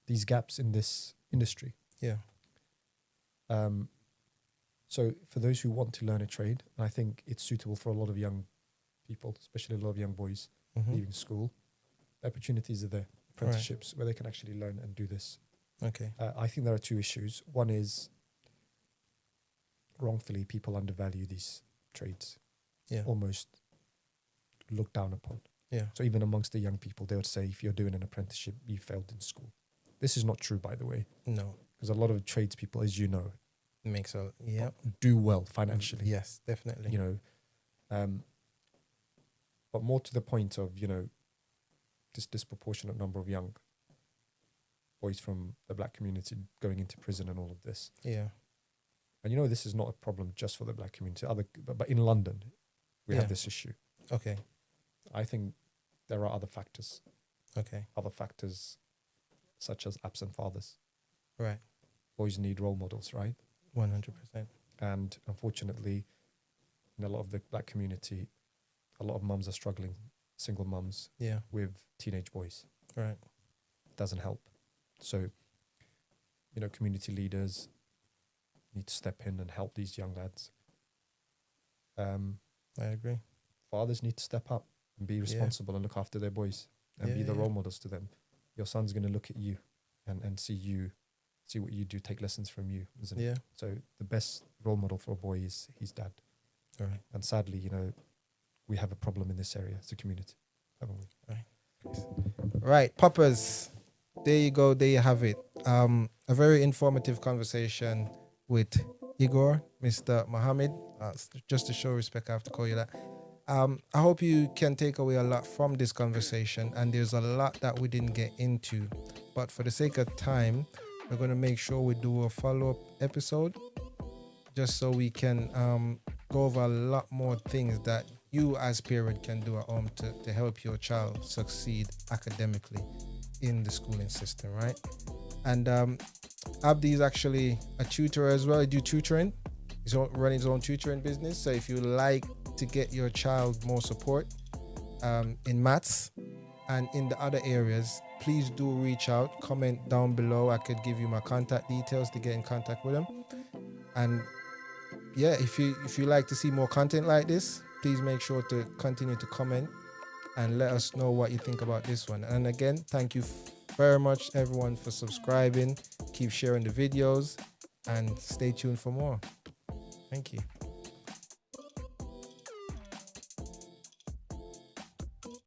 these gaps in this industry? Yeah. So for those who want to learn a trade, I think it's suitable for a lot of young people, especially a lot of young boys leaving school. The opportunities are there, apprenticeships where they can actually learn and do this. Okay. I think there are two issues. One is wrongfully people undervalue these trades, almost look down upon. Yeah. So even amongst the young people, they would say, if you're doing an apprenticeship, you failed in school. This is not true, by the way. No. Because a lot of tradespeople, as you know, Makes a, do well financially. Yes, definitely. But more to the point of, this disproportionate number of young boys from the black community going into prison and all of this. Yeah. And this is not a problem just for the black community. But in London, we have this issue. Okay. I think there are other factors. Okay. Other factors such as absent fathers. Right. Boys need role models, right? 100%. And unfortunately, in a lot of the black community, a lot of mums are struggling, single mums, with teenage boys. Right. Doesn't help. So, community leaders need to step in and help these young lads. I agree. Fathers need to step up and be responsible and look after their boys and be the role models to them. Your son's going to look at you and see what you do, take lessons from you, isn't it? So the best role model for a boy is his dad. All right. And sadly, we have a problem in this area as a community. haven't we? Right, poppers. There you go. There you have it. A very informative conversation with Igor, Mr. Mohammed. Just to show respect, I have to call you that. I hope you can take away a lot from this conversation, and there's a lot that we didn't get into. But for the sake of time, we're going to make sure we do a follow-up episode just so we can go over a lot more things that you as parent can do at home to help your child succeed academically in the schooling system, right? And Abdi is actually a tutor as well. He do tutoring. He's running his own tutoring business. So if you like to get your child more support in maths and in the other areas, please do reach out, comment down below. I could give you my contact details to get in contact with him. And yeah, if you like to see more content like this, please make sure to continue to comment and let us know what you think about this one. And again, thank you very much everyone for subscribing. Keep sharing the videos and stay tuned for more. Thank you.